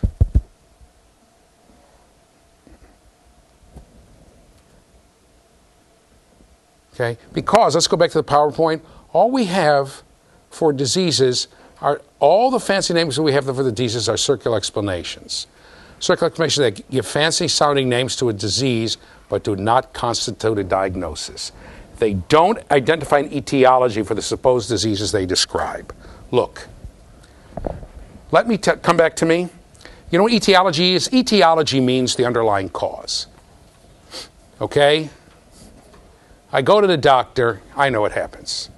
Okay? Because, let's go back to the PowerPoint, all we have for diseases are, all the fancy names that we have for the diseases are circular explanations. Circular explanations that give fancy sounding names to a disease but do not constitute a diagnosis. They don't identify an etiology for the supposed diseases they describe. Look, let me come back to me. You know what etiology is? Etiology means the underlying cause. Okay? I go to the doctor, I know what happens.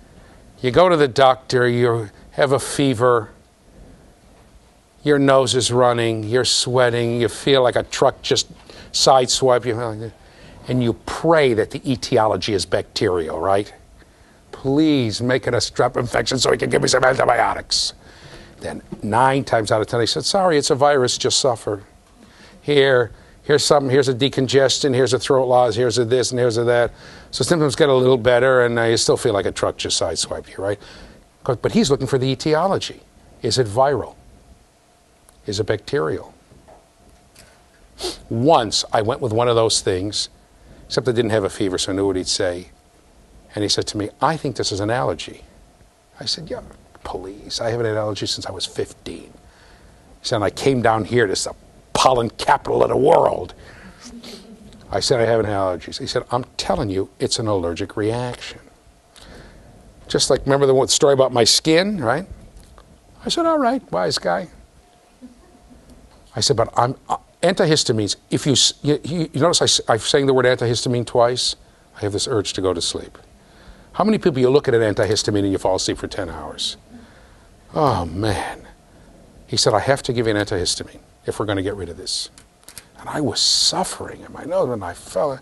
You go to the doctor, you have a fever, your nose is running, you're sweating, you feel like a truck just sideswiped you, and you pray that the etiology is bacterial, right? Please make it a strep infection so he can give me some antibiotics. Then 9 times out of 10 he said, sorry, it's a virus, just suffer. Here's something, here's a decongestion, here's a throat loss, here's a this and here's a that. So symptoms get a little better and you still feel like a truck just sideswiped you, right? But he's looking for the etiology. Is it viral? Is it bacterial? Once I went with one of those things, except I didn't have a fever, so I knew what he'd say. And he said to me, I think this is an allergy. I said, yeah, please. I haven't had allergy since I was 15. He said, I came down here, this is the pollen capital of the world. I said, I haven't had allergies. He said, I'm telling you, it's an allergic reaction. Just like, remember the story about my skin, right? I said, all right, wise guy. I said, but antihistamines, if you notice I'm saying the word antihistamine twice, I have this urge to go to sleep. How many people you look at an antihistamine and you fall asleep for 10 hours? Oh, man. He said, I have to give you an antihistamine if we're going to get rid of this. And I was suffering in my nose and I fell.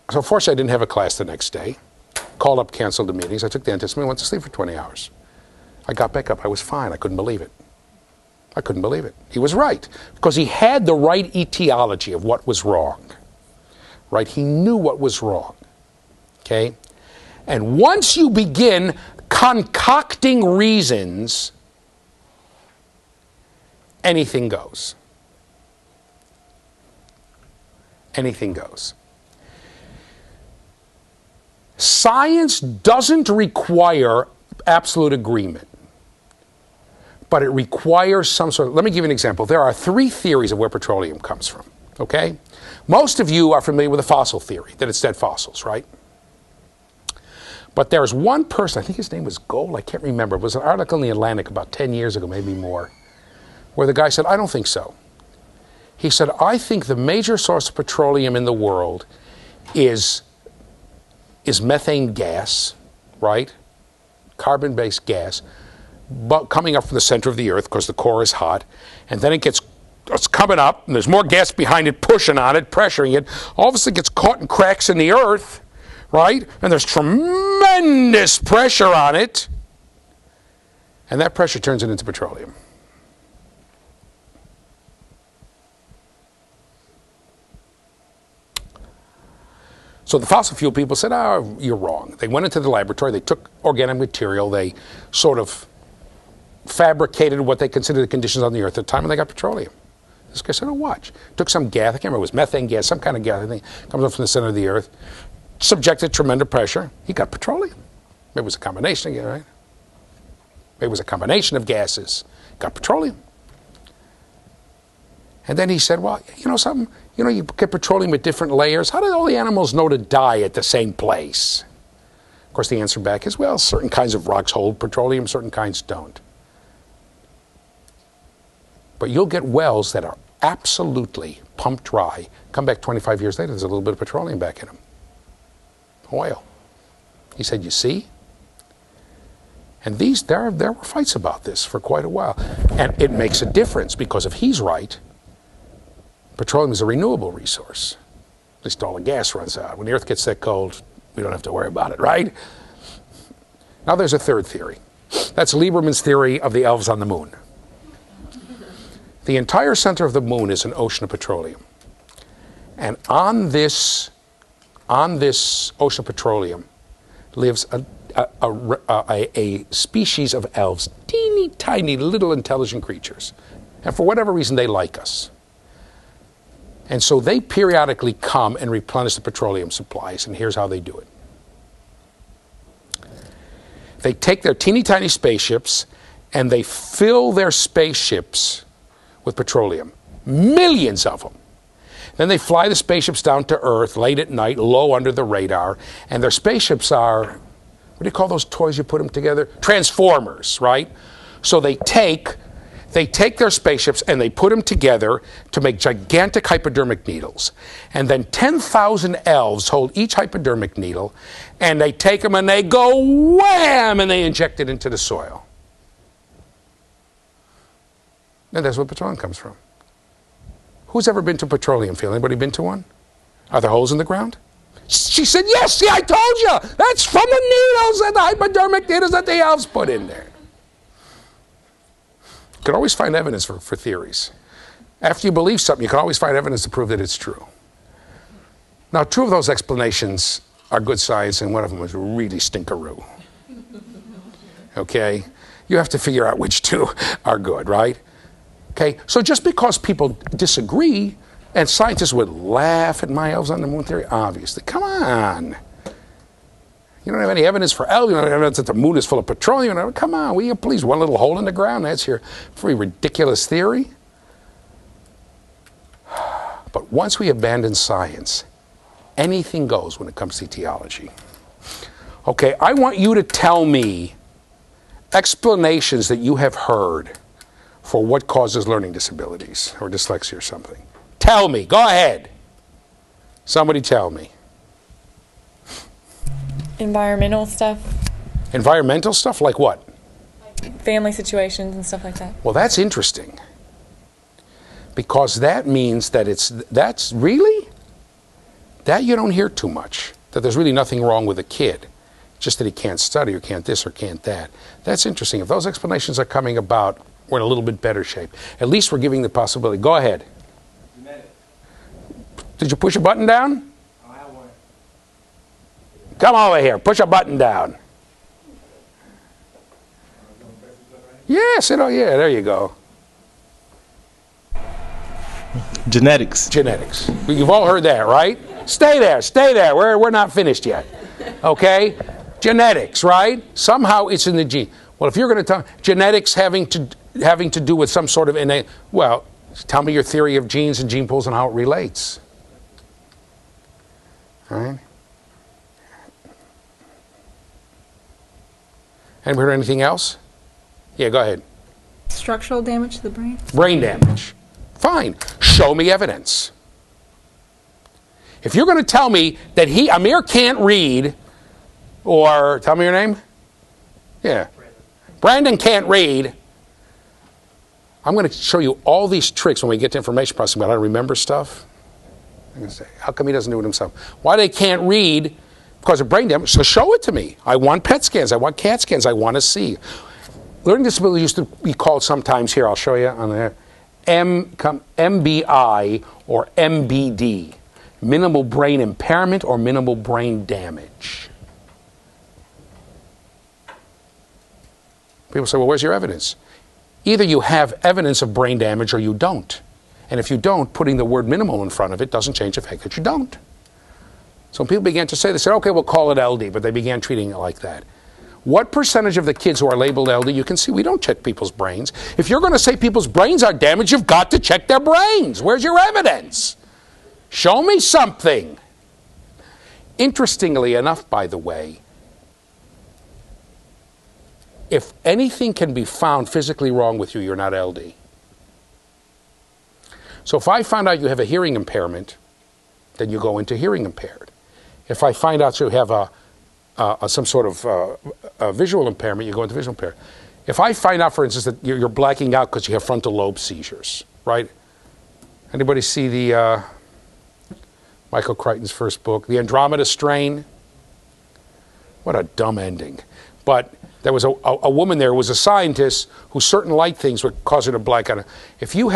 So fortunately, I didn't have a class the next day. Called up, canceled the meetings. I took the antihistamine, went to sleep for 20 hours. I got back up. I was fine. I couldn't believe it. I couldn't believe it. He was right. Because he had the right etiology of what was wrong. Right? He knew what was wrong. Okay? And once you begin concocting reasons, anything goes. Anything goes. Science doesn't require absolute agreement, but it requires some sort of, let me give you an example. There are 3 theories of where petroleum comes from, okay? Most of you are familiar with the fossil theory, that it's dead fossils, right? But there's one person, I think his name was Gold, I can't remember. It was an article in the Atlantic about 10 years ago, maybe more, where the guy said, I don't think so. He said, I think the major source of petroleum in the world is methane gas, right? Carbon-based gas, but coming up from the center of the earth because the core is hot, and then it's coming up, and there's more gas behind it, pushing on it, pressuring it. All of a sudden it gets caught in cracks in the earth, right? And there's tremendous pressure on it, and that pressure turns it into petroleum. So the fossil fuel people said, oh, you're wrong. They went into the laboratory, they took organic material, they sort of fabricated what they considered the conditions on the earth at the time, and they got petroleum. This guy said, oh, watch. Took some gas, I can't remember, it was methane gas, some kind of gas, I think, comes up from the center of the earth, subjected to tremendous pressure, he got petroleum. Maybe it was a combination again, right? Maybe it was a combination of gases, got petroleum. And then he said, well, you know something? You know, you get petroleum at different layers. How did all the animals know to die at the same place? Of course, the answer back is, well, certain kinds of rocks hold petroleum, certain kinds don't. But you'll get wells that are absolutely pumped dry. Come back 25 years later, there's a little bit of petroleum back in them. Oil. He said, you see? And there were fights about this for quite a while. And it makes a difference because if he's right, petroleum is a renewable resource. At least all the gas runs out. When the earth gets that cold, we don't have to worry about it, right? Now there's a third theory. That's Lieberman's theory of the elves on the moon. The entire center of the moon is an ocean of petroleum. And on this ocean of petroleum lives a species of elves, teeny tiny little intelligent creatures. And for whatever reason, they like us. And so they periodically come and replenish the petroleum supplies, and here's how they do it. They take their teeny tiny spaceships and they fill their spaceships with petroleum. Millions of them. Then they fly the spaceships down to Earth late at night, low under the radar, and their spaceships are, what do you call those toys you put them together? Transformers, right? So they take their spaceships and they put them together to make gigantic hypodermic needles. And then 10,000 elves hold each hypodermic needle, and they take them and they go wham, and they inject it into the soil. And that's where petroleum comes from. Who's ever been to a petroleum field? Anybody been to one? Are there holes in the ground? She said, yes, see, I told you. That's from the needles and the hypodermic needles that the elves put in there. You can always find evidence for theories. After you believe something, you can always find evidence to prove that it's true. Now, two of those explanations are good science, and one of them was really stinkeroo. Okay? You have to figure out which two are good, right? Okay? So just because people disagree, and scientists would laugh at my elves on the moon theory, obviously. Come on. You don't have any evidence for elves. You don't have evidence that the moon is full of petroleum. Come on, will you please? One little hole in the ground? That's your very ridiculous theory. But once we abandon science, anything goes when it comes to theology. Okay, I want you to tell me explanations that you have heard for what causes learning disabilities or dyslexia or something. Tell me. Go ahead. Somebody tell me. Environmental stuff. Environmental stuff? Like what? Family situations and stuff like that. Well, that's interesting. Because that means that that's really? That you don't hear too much. That there's really nothing wrong with a kid. Just that he can't study or can't this or can't that. That's interesting. If those explanations are coming about, we're in a little bit better shape. At least we're giving the possibility. Go ahead. Did you push a button down? Come over here. Push a button down. Yes, yeah, there you go. Genetics. Genetics. You've all heard that, right? Stay there, stay there. We're not finished yet. Okay? Genetics, right? Somehow it's in the gene. Well, if you're going to tell genetics having to do with some sort of innate, well, tell me your theory of genes and gene pools and how it relates. All right? Anybody heard anything else? Yeah, go ahead. Structural damage to the brain? Brain damage. Fine. Show me evidence. If you're going to tell me that Amir can't read, or tell me your name? Yeah. Brandon can't read. I'm going to show you all these tricks when we get to information processing about how to remember stuff. I'm going to say, how come he doesn't do it himself? Why they can't read? Because of brain damage. So show it to me. I want PET scans. I want CAT scans. I want to see. Learning disability used to be called sometimes, here, I'll show you on there, MBI or MBD. Minimal brain impairment or minimal brain damage. People say, well, where's your evidence? Either you have evidence of brain damage or you don't. And if you don't, putting the word minimal in front of it doesn't change the fact that you don't. So when people began to say, they said, okay, we'll call it LD, but they began treating it like that. What percentage of the kids who are labeled LD, you can see we don't check people's brains. If you're going to say people's brains are damaged, you've got to check their brains. Where's your evidence? Show me something. Interestingly enough, by the way, if anything can be found physically wrong with you, you're not LD. So if I find out you have a hearing impairment, then you go into hearing impaired. If I find out you have some sort of a visual impairment, you go into visual impaired. If I find out, for instance, that you're blacking out because you have frontal lobe seizures, right? Anybody see the Michael Crichton's first book, The Andromeda Strain? What a dumb ending. But there was a woman there who was a scientist who certain light things would cause her to black out. If you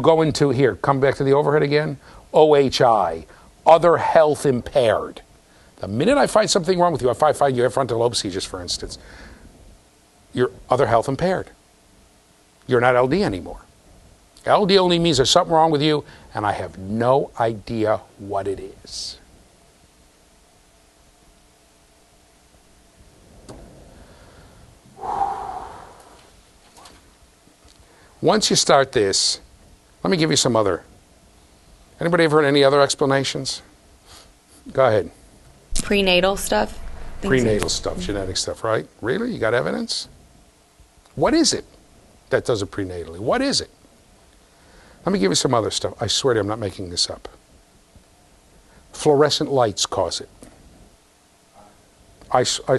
go into here, come back to the overhead again, OHI, other health impaired. The minute I find something wrong with you, if I find you have frontal lobe seizures, for instance, you're other health impaired. You're not LD anymore. LD only means there's something wrong with you, and I have no idea what it is. Once you start this, let me give you some other. Anybody ever heard any other explanations? Go ahead. Prenatal stuff. Prenatal stuff, genetic stuff, right? Really? You got evidence? What is it that does it prenatally? What is it? Let me give you some other stuff. I swear to you, I'm not making this up. Fluorescent lights cause it.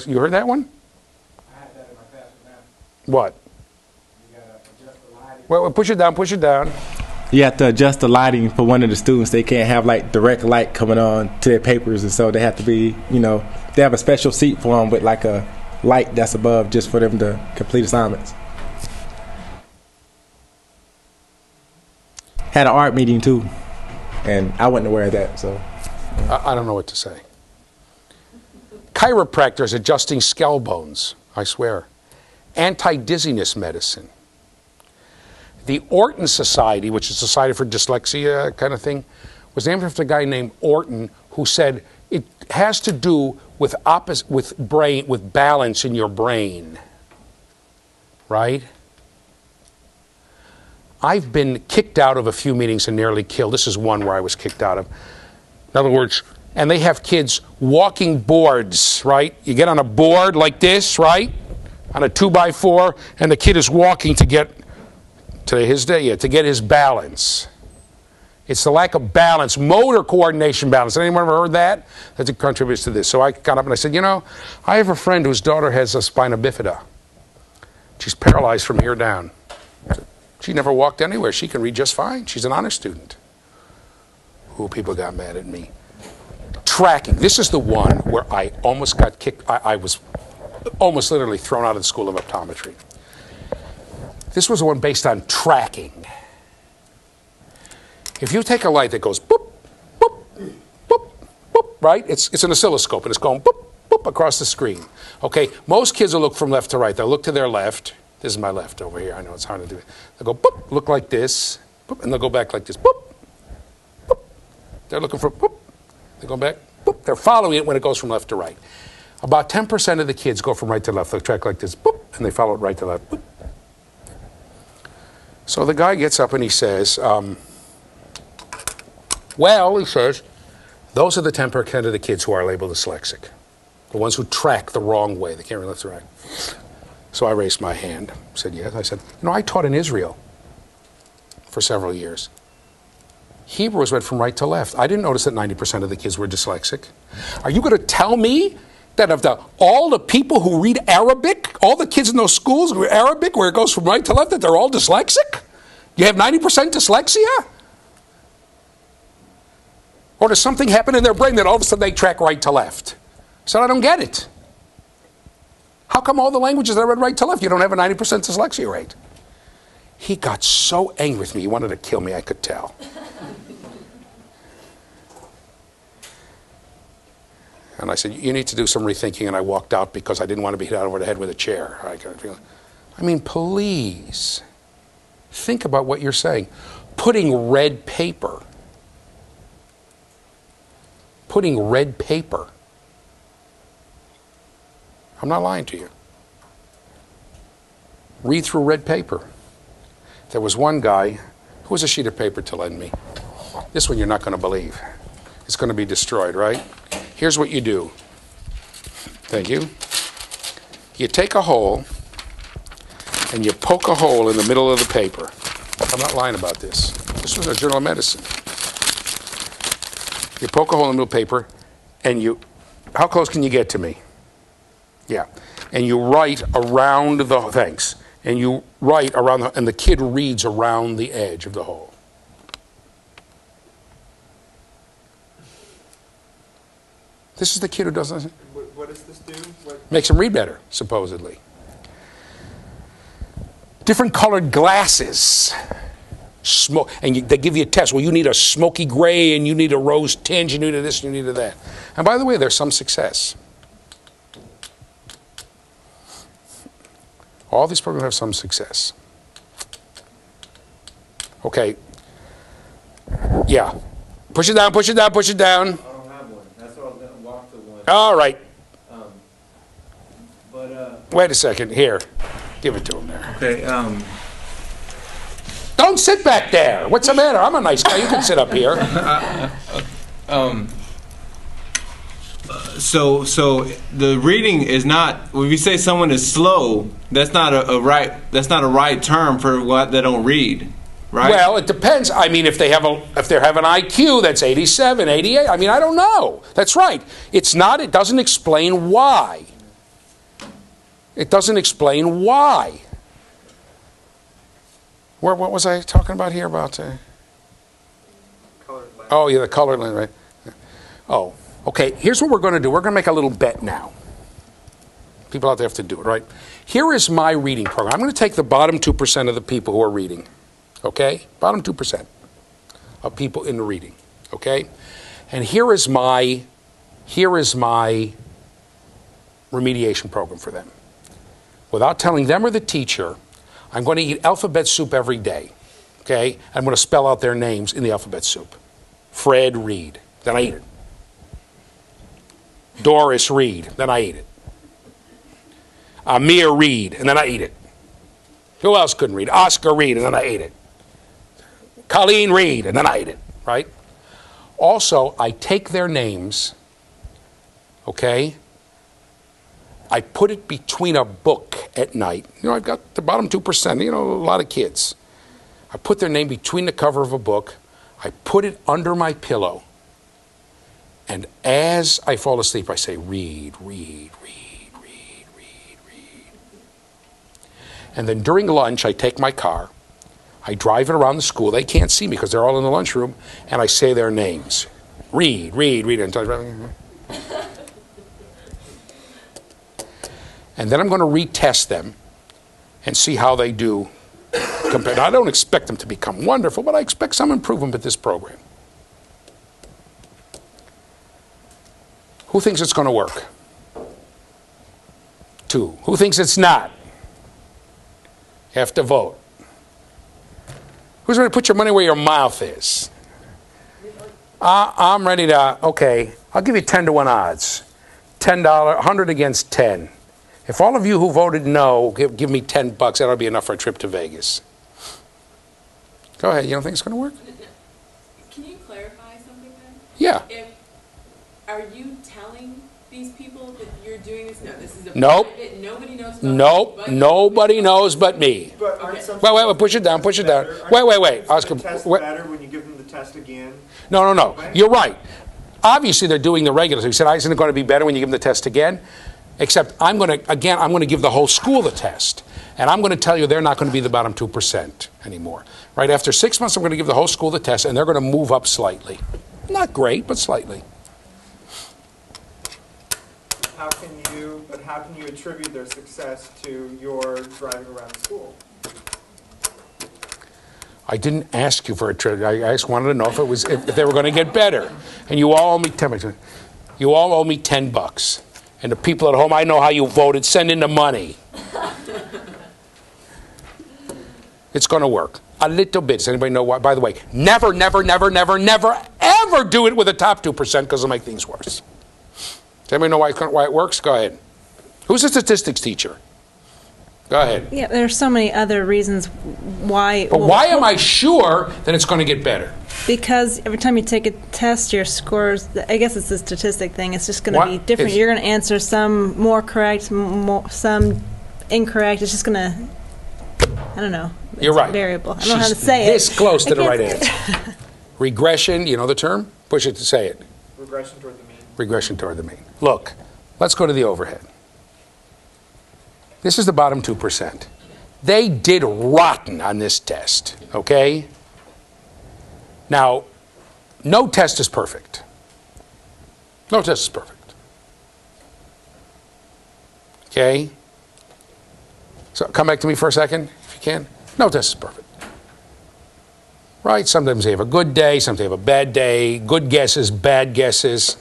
You heard that one? I had that in my class now. What? You gotta adjust the lighting. Well, push it down, push it down. You have to adjust the lighting for one of the students. They can't have like direct light coming on to their papers, and so they have to be, they have a special seat for them with like a light that's above just for them to complete assignments. Had an art meeting too, and I wasn't aware of that, so. I don't know what to say. Chiropractors adjusting skull bones, I swear. Anti-dizziness medicine. The Orton Society, which is a society for dyslexia kind of thing, was named after a guy named Orton who said it has to do with balance in your brain. Right? I've been kicked out of a few meetings and nearly killed. This is one where I was kicked out of. In other words, and they have kids walking boards, right? You get on a board like this, right? On a 2x4, and the kid is walking to get to get his balance. It's the lack of balance, motor coordination balance. Anyone ever heard that? That contributes to this. So I got up and I said, I have a friend whose daughter has a spina bifida. She's paralyzed from here down. She never walked anywhere. She can read just fine. She's an honor student. Ooh, people got mad at me. Tracking. This is the one where I almost got kicked. I was almost literally thrown out of the School of Optometry. This was the one based on tracking. If you take a light that goes boop, boop, boop, boop, right? It's an oscilloscope, and it's going boop, boop across the screen. Okay, most kids will look from left to right. They'll look to their left. This is my left over here. I know it's hard to do. They'll go boop, look like this, boop, and they'll go back like this, boop, boop. They're looking for boop. They go back, boop. They're following it when it goes from left to right. About 10% of the kids go from right to left. They'll track like this, boop, and they follow it right to left, boop. So the guy gets up and he says, he says, those are the 10% of the kids who are labeled dyslexic. The ones who track the wrong way. They can't read left to right. So I raised my hand, said yes. I said, I taught in Israel for several years. Hebrew was read from right to left. I didn't notice that 90% of the kids were dyslexic. Are you going to tell me that of all the people who read Arabic, all the kids in those schools who read Arabic where it goes from right to left, that they're all dyslexic? You have 90% dyslexia? Or does something happen in their brain that all of a sudden they track right to left? So I don't get it. How come all the languages are read right to left? You don't have a 90% dyslexia rate. He got so angry with me, he wanted to kill me, I could tell. And I said, you need to do some rethinking, and I walked out because I didn't want to be hit over the head with a chair. I mean, please, think about what you're saying. Putting red paper I'm not lying to you. Read through red paper. There was one guy who has a sheet of paper to lend me. This one you're not going to believe. It's going to be destroyed, right? Here's what you do. Thank you. You take a hole and you poke a hole in the middle of the paper. I'm not lying about this. This was a Journal of Medicine. You poke a hole in the middle of the paper and you, how close can you get to me? Yeah. And you write around the, thanks. And you write around the, and the kid reads around the edge of the hole. This is the kid who doesn't. What does this do? Makes him read better, supposedly. Different colored glasses. Smoke, and they give you a test. Well, you need a smoky gray, and you need a rose tinge, you need a this, and you need a that. And by the way, there's some success. All these programs have some success. Okay. Yeah. Push it down, push it down, push it down. I don't have one. That's why I was going to walk to one. All right. But Wait a second. Here. Give it to him there. okay. Don't sit back there. What's the matter? I'm a nice guy. You can sit up here. So the reading is not. When you say someone is slow, that's not a right term for what they don't read, right? Well, it depends. I mean, if they have an IQ that's 87, 88, I mean, I don't know. That's right. It's not. It doesn't explain why. It doesn't explain why. What was I talking about here about? Oh, yeah, the colored line, right? Oh, okay. Here's what we're going to do. We're going to make a little bet now. People out there have to do it, right? Here is my reading program. I'm going to take the bottom 2% of the people who are reading, okay? Bottom 2% of people in the reading, okay? And here is my remediation program for them. Without telling them or the teacher, I'm going to eat alphabet soup every day, okay? I'm going to spell out their names in the alphabet soup. Fred Reed, then I eat it. Doris Reed, then I eat it. Amir Reed, and then I eat it. Who else couldn't read? Oscar Reed, and then I ate it. Colleen Reed, and then I ate it, right? Also, I take their names, okay? I put it between a book at night. You know, I've got the bottom 2%, you know, a lot of kids. I put their name between the cover of a book. I put it under my pillow. And as I fall asleep, I say, read, read, read, read, read, read. And then during lunch, I take my car. I drive it around the school. They can't see me because they're all in the lunchroom. And I say their names. Read, read, read. And then I'm going to retest them and see how they do compared. I don't expect them to become wonderful, but I expect some improvement with this program. Who thinks it's going to work? 2. Who thinks it's not? You have to vote. Who's ready to put your money where your mouth is? I'm ready to, okay, I'll give you 10 to 1 odds. $10, 100 against 10. If all of you who voted no give me $10, that'll be enough for a trip to Vegas. Go ahead. You don't think it's going to work? Can you clarify something then? Yeah. Are you telling these people that you're doing this? No, this is a Nope. private, nobody knows about Nope. this, Nobody knows but me. But aren't some Wait. Push it down. Push it down. Wait. Oscar. the test Wait. better when you give them the test again? No. You're right. Obviously, they're doing the regular. So you said, isn't it going to be better when you give them the test again? Except I'm going to give the whole school the test. And I'm going to tell you they're not going to be the bottom 2% anymore. Right after 6 months, I'm going to give the whole school the test, and they're going to move up slightly. Not great, but slightly. How can you attribute their success to your driving around the school? I didn't ask you for a trip. I just wanted to know if they were going to get better. And you all owe me $10. You all owe me $10. And the people at home, I know how you voted. Send in the money. It's going to work. A little bit. Does anybody know why? By the way, never, ever do it with the top 2% because it'll make things worse. Does anybody know why it works? Go ahead. Who's a statistics teacher? Go ahead. Yeah, there's so many other reasons why. But why am I sure that it's going to get better? Because every time you take a test, your scores, I guess it's a statistic thing, it's just going to be different. You're going to answer some more correct, some incorrect. It's just going to, I don't know. You're right. Variable. I don't know how to say it. This close to the right answer. Regression, you know the term? Push it to say it. Regression toward the mean. Regression toward the mean. Look, let's go to the overhead. This is the bottom 2%. They did rotten on this test, okay? Now, no test is perfect. No test is perfect. Okay? So come back to me for a second, if you can. No test is perfect. Right? Sometimes they have a good day, sometimes they have a bad day, good guesses, bad guesses.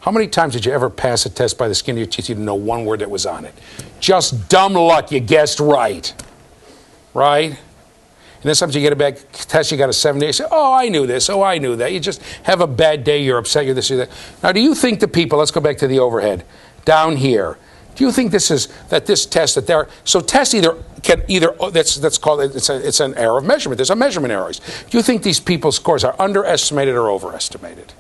How many times did you ever pass a test by the skin of your teeth? You didn't know one word that was on it. Just dumb luck, you guessed right. Right? And then sometimes you get a bad test, you got a 70, you say, oh, I knew this, oh, I knew that. You just have a bad day, you're upset, you're this, you're that. Now, do you think the people, let's go back to the overhead, down here, do you think this test that they're, so tests that's called, it's an error of measurement. There's a measurement errors. Do you think these people's scores are underestimated or overestimated?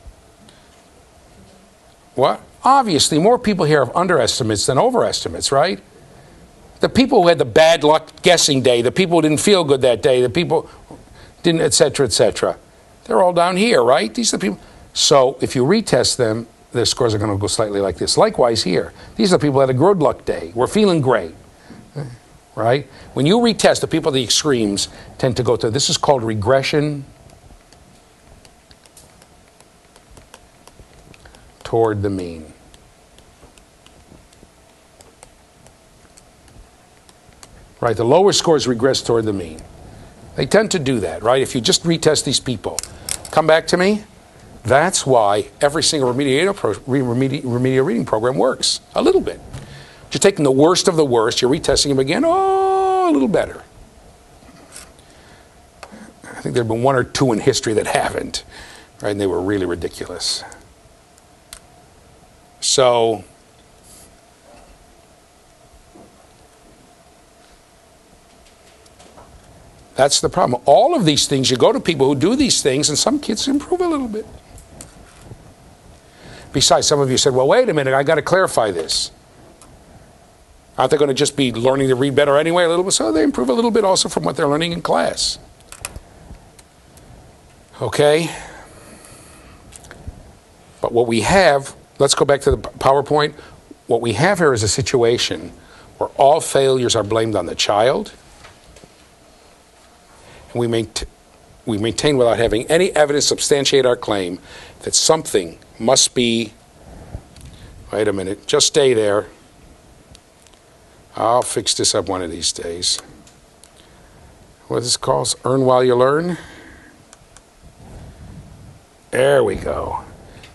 What? Obviously, more people here have underestimates than overestimates, right? The people who had the bad luck guessing day, the people who didn't feel good that day, the people didn't, et cetera, they're all down here, right? These are the people. So if you retest them, their scores are going to go slightly like this. Likewise here. These are the people who had a good luck day. We're feeling great, right? When you retest, the people at the extremes tend to go to, this is called regression toward the mean. Right, the lower scores regress toward the mean. They tend to do that, right? If you just retest these people, come back to me. That's why every single remedial reading program works a little bit. You're taking the worst of the worst, you're retesting them again, oh, a little better. I think there have been one or two in history that haven't, right? And they were really ridiculous. So, that's the problem. All of these things, you go to people who do these things, and some kids improve a little bit. Besides, some of you said, well, wait a minute, I got to clarify this. Aren't they going to just be learning to read better anyway a little bit? So they improve a little bit also from what they're learning in class. Okay? But what we have, let's go back to the PowerPoint. What we have here is a situation where all failures are blamed on the child. And we maintain without having any evidence to substantiate our claim that something must be, wait a minute, just stay there. I'll fix this up one of these days. What is this called? Earn while you learn? There we go.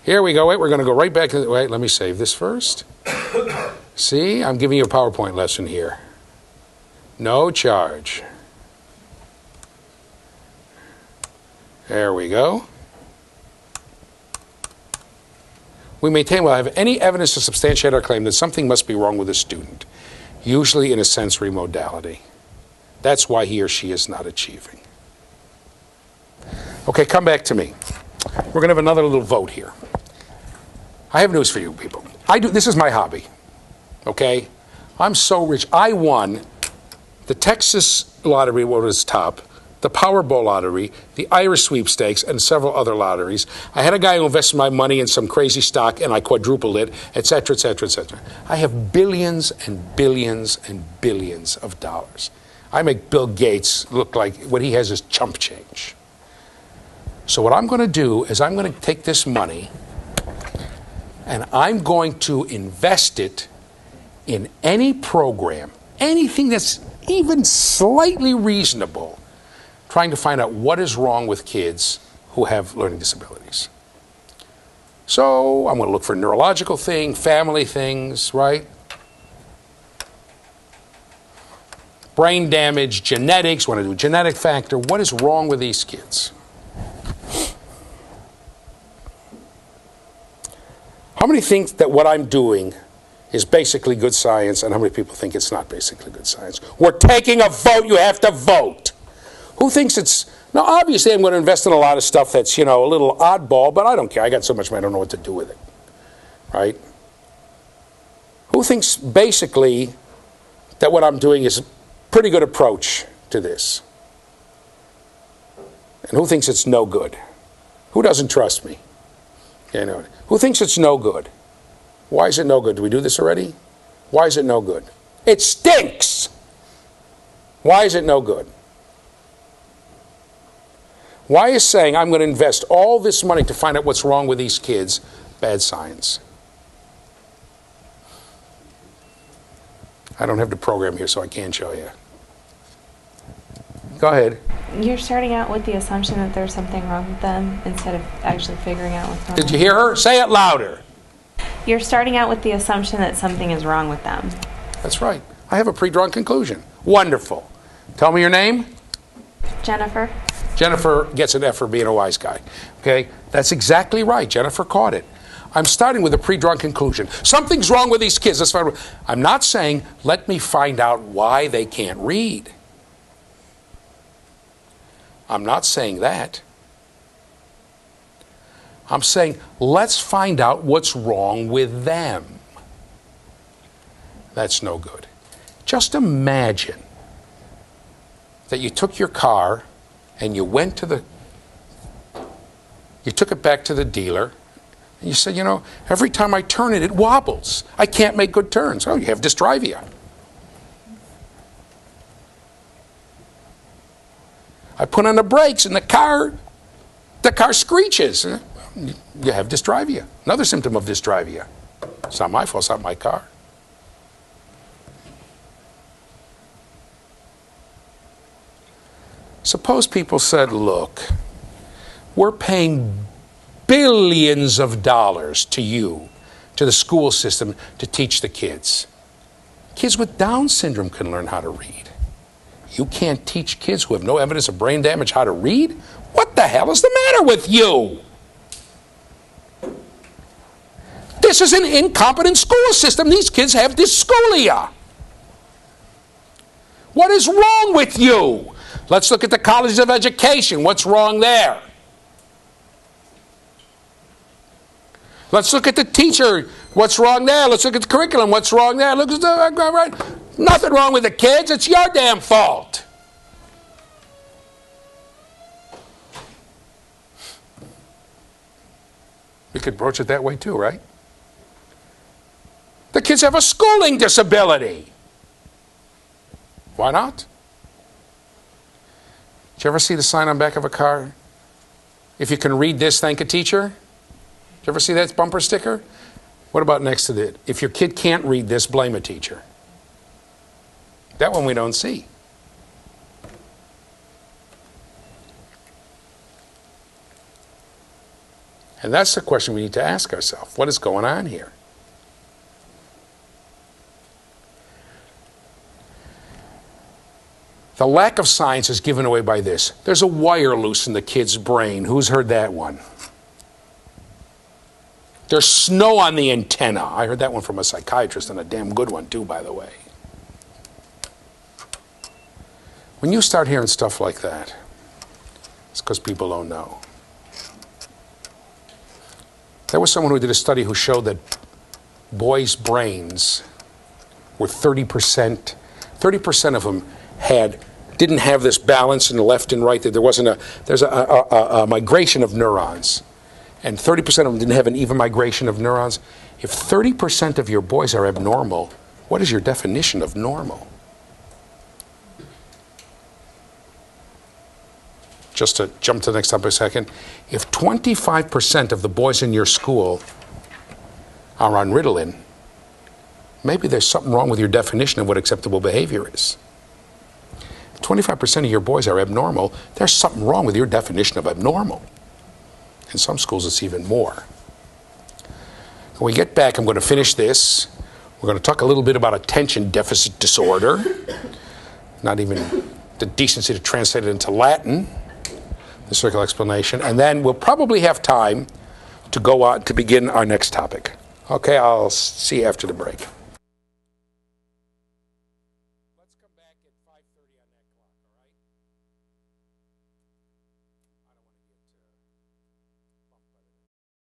Here we go. Wait, we're going to go right back. Wait, let me save this first. See, I'm giving you a PowerPoint lesson here. No charge. There we go. We maintain we'll have any evidence to substantiate our claim that something must be wrong with a student, usually in a sensory modality. That's why he or she is not achieving. Okay, come back to me. We're going to have another little vote here. I have news for you people. This is my hobby. Okay? I'm so rich. I won the Texas lottery, what was top, the Powerball lottery, the Irish sweepstakes, and several other lotteries. I had a guy who invested my money in some crazy stock, and I quadrupled it, et cetera, et cetera, et cetera. I have billions and billions and billions of dollars. I make Bill Gates look like what he has is chump change. So what I'm going to do is I'm going to take this money and I'm going to invest it in any program, anything that's even slightly reasonable, trying to find out what is wrong with kids who have learning disabilities. So I'm going to look for neurological things, family things, right? Brain damage, genetics, want to do genetic factor. What is wrong with these kids? How many think that what I'm doing is basically good science and how many people think it's not basically good science. We're taking a vote. You have to vote. Who thinks it's... Now, obviously, I'm going to invest in a lot of stuff that's, you know, a little oddball, but I don't care. I got so much money, I don't know what to do with it. Right? Who thinks basically that what I'm doing is a pretty good approach to this? And who thinks it's no good? Who doesn't trust me? You know, who thinks it's no good? Why is it no good? Did we do this already? Why is it no good? It stinks! Why is it no good? Why is saying I'm going to invest all this money to find out what's wrong with these kids bad science? I don't have the program here, so I can't show you. Go ahead. You're starting out with the assumption that there's something wrong with them instead of actually figuring out what's wrong. Did you hear her? Say it louder. You're starting out with the assumption that something is wrong with them. That's right. I have a pre-drawn conclusion. Wonderful. Tell me your name. Jennifer. Jennifer gets an F for being a wise guy. Okay? That's exactly right. Jennifer caught it. I'm starting with a pre-drawn conclusion. Something's wrong with these kids. Let's find out. I'm not saying, let me find out why they can't read. I'm not saying that. I'm saying, let's find out what's wrong with them. That's no good. Just imagine that you took your car and you went to you took it back to the dealer, and you said, you know, every time I turn it, it wobbles. I can't make good turns. Oh, you have dysrhythmia. I put on the brakes and the car screeches. You have dysrhythmia. Another symptom of dysrhythmia. It's not my fault, it's not my car. Suppose people said, look, we're paying billions of dollars to you, to the school system, to teach the kids. Kids with Down syndrome can learn how to read. You can't teach kids who have no evidence of brain damage how to read? What the hell is the matter with you? This is an incompetent school system. These kids have dysschoolia. What is wrong with you? Let's look at the colleges of education. What's wrong there? Let's look at the teacher. What's wrong there? Let's look at the curriculum. What's wrong there? Look at the right. Nothing wrong with the kids. It's your damn fault. We could approach it that way too, right? The kids have a schooling disability. Why not? Did you ever see the sign on the back of a car? If you can read this, thank a teacher. Did you ever see that bumper sticker? What about next to it? If your kid can't read this, blame a teacher. That one we don't see. And that's the question we need to ask ourselves. What is going on here? The lack of science is given away by this. There's a wire loose in the kid's brain. Who's heard that one? There's snow on the antenna. I heard that one from a psychiatrist, and a damn good one too, by the way. When you start hearing stuff like that, it's because people don't know. There was someone who did a study who showed that boys' brains were 30%. 30% of them didn't have this balance in the left and right. There's a migration of neurons. And 30% of them didn't have an even migration of neurons. If 30% of your boys are abnormal, what is your definition of normal? Just to jump to the next topic a second, if 25% of the boys in your school are on Ritalin, maybe there's something wrong with your definition of what acceptable behavior is. If 25% of your boys are abnormal, there's something wrong with your definition of abnormal. In some schools, it's even more. When we get back, I'm going to finish this. We're going to talk a little bit about attention deficit disorder. Not even the decency to translate it into Latin, the circular explanation. And then we'll probably have time to go on to begin our next topic. Okay, I'll see you after the break.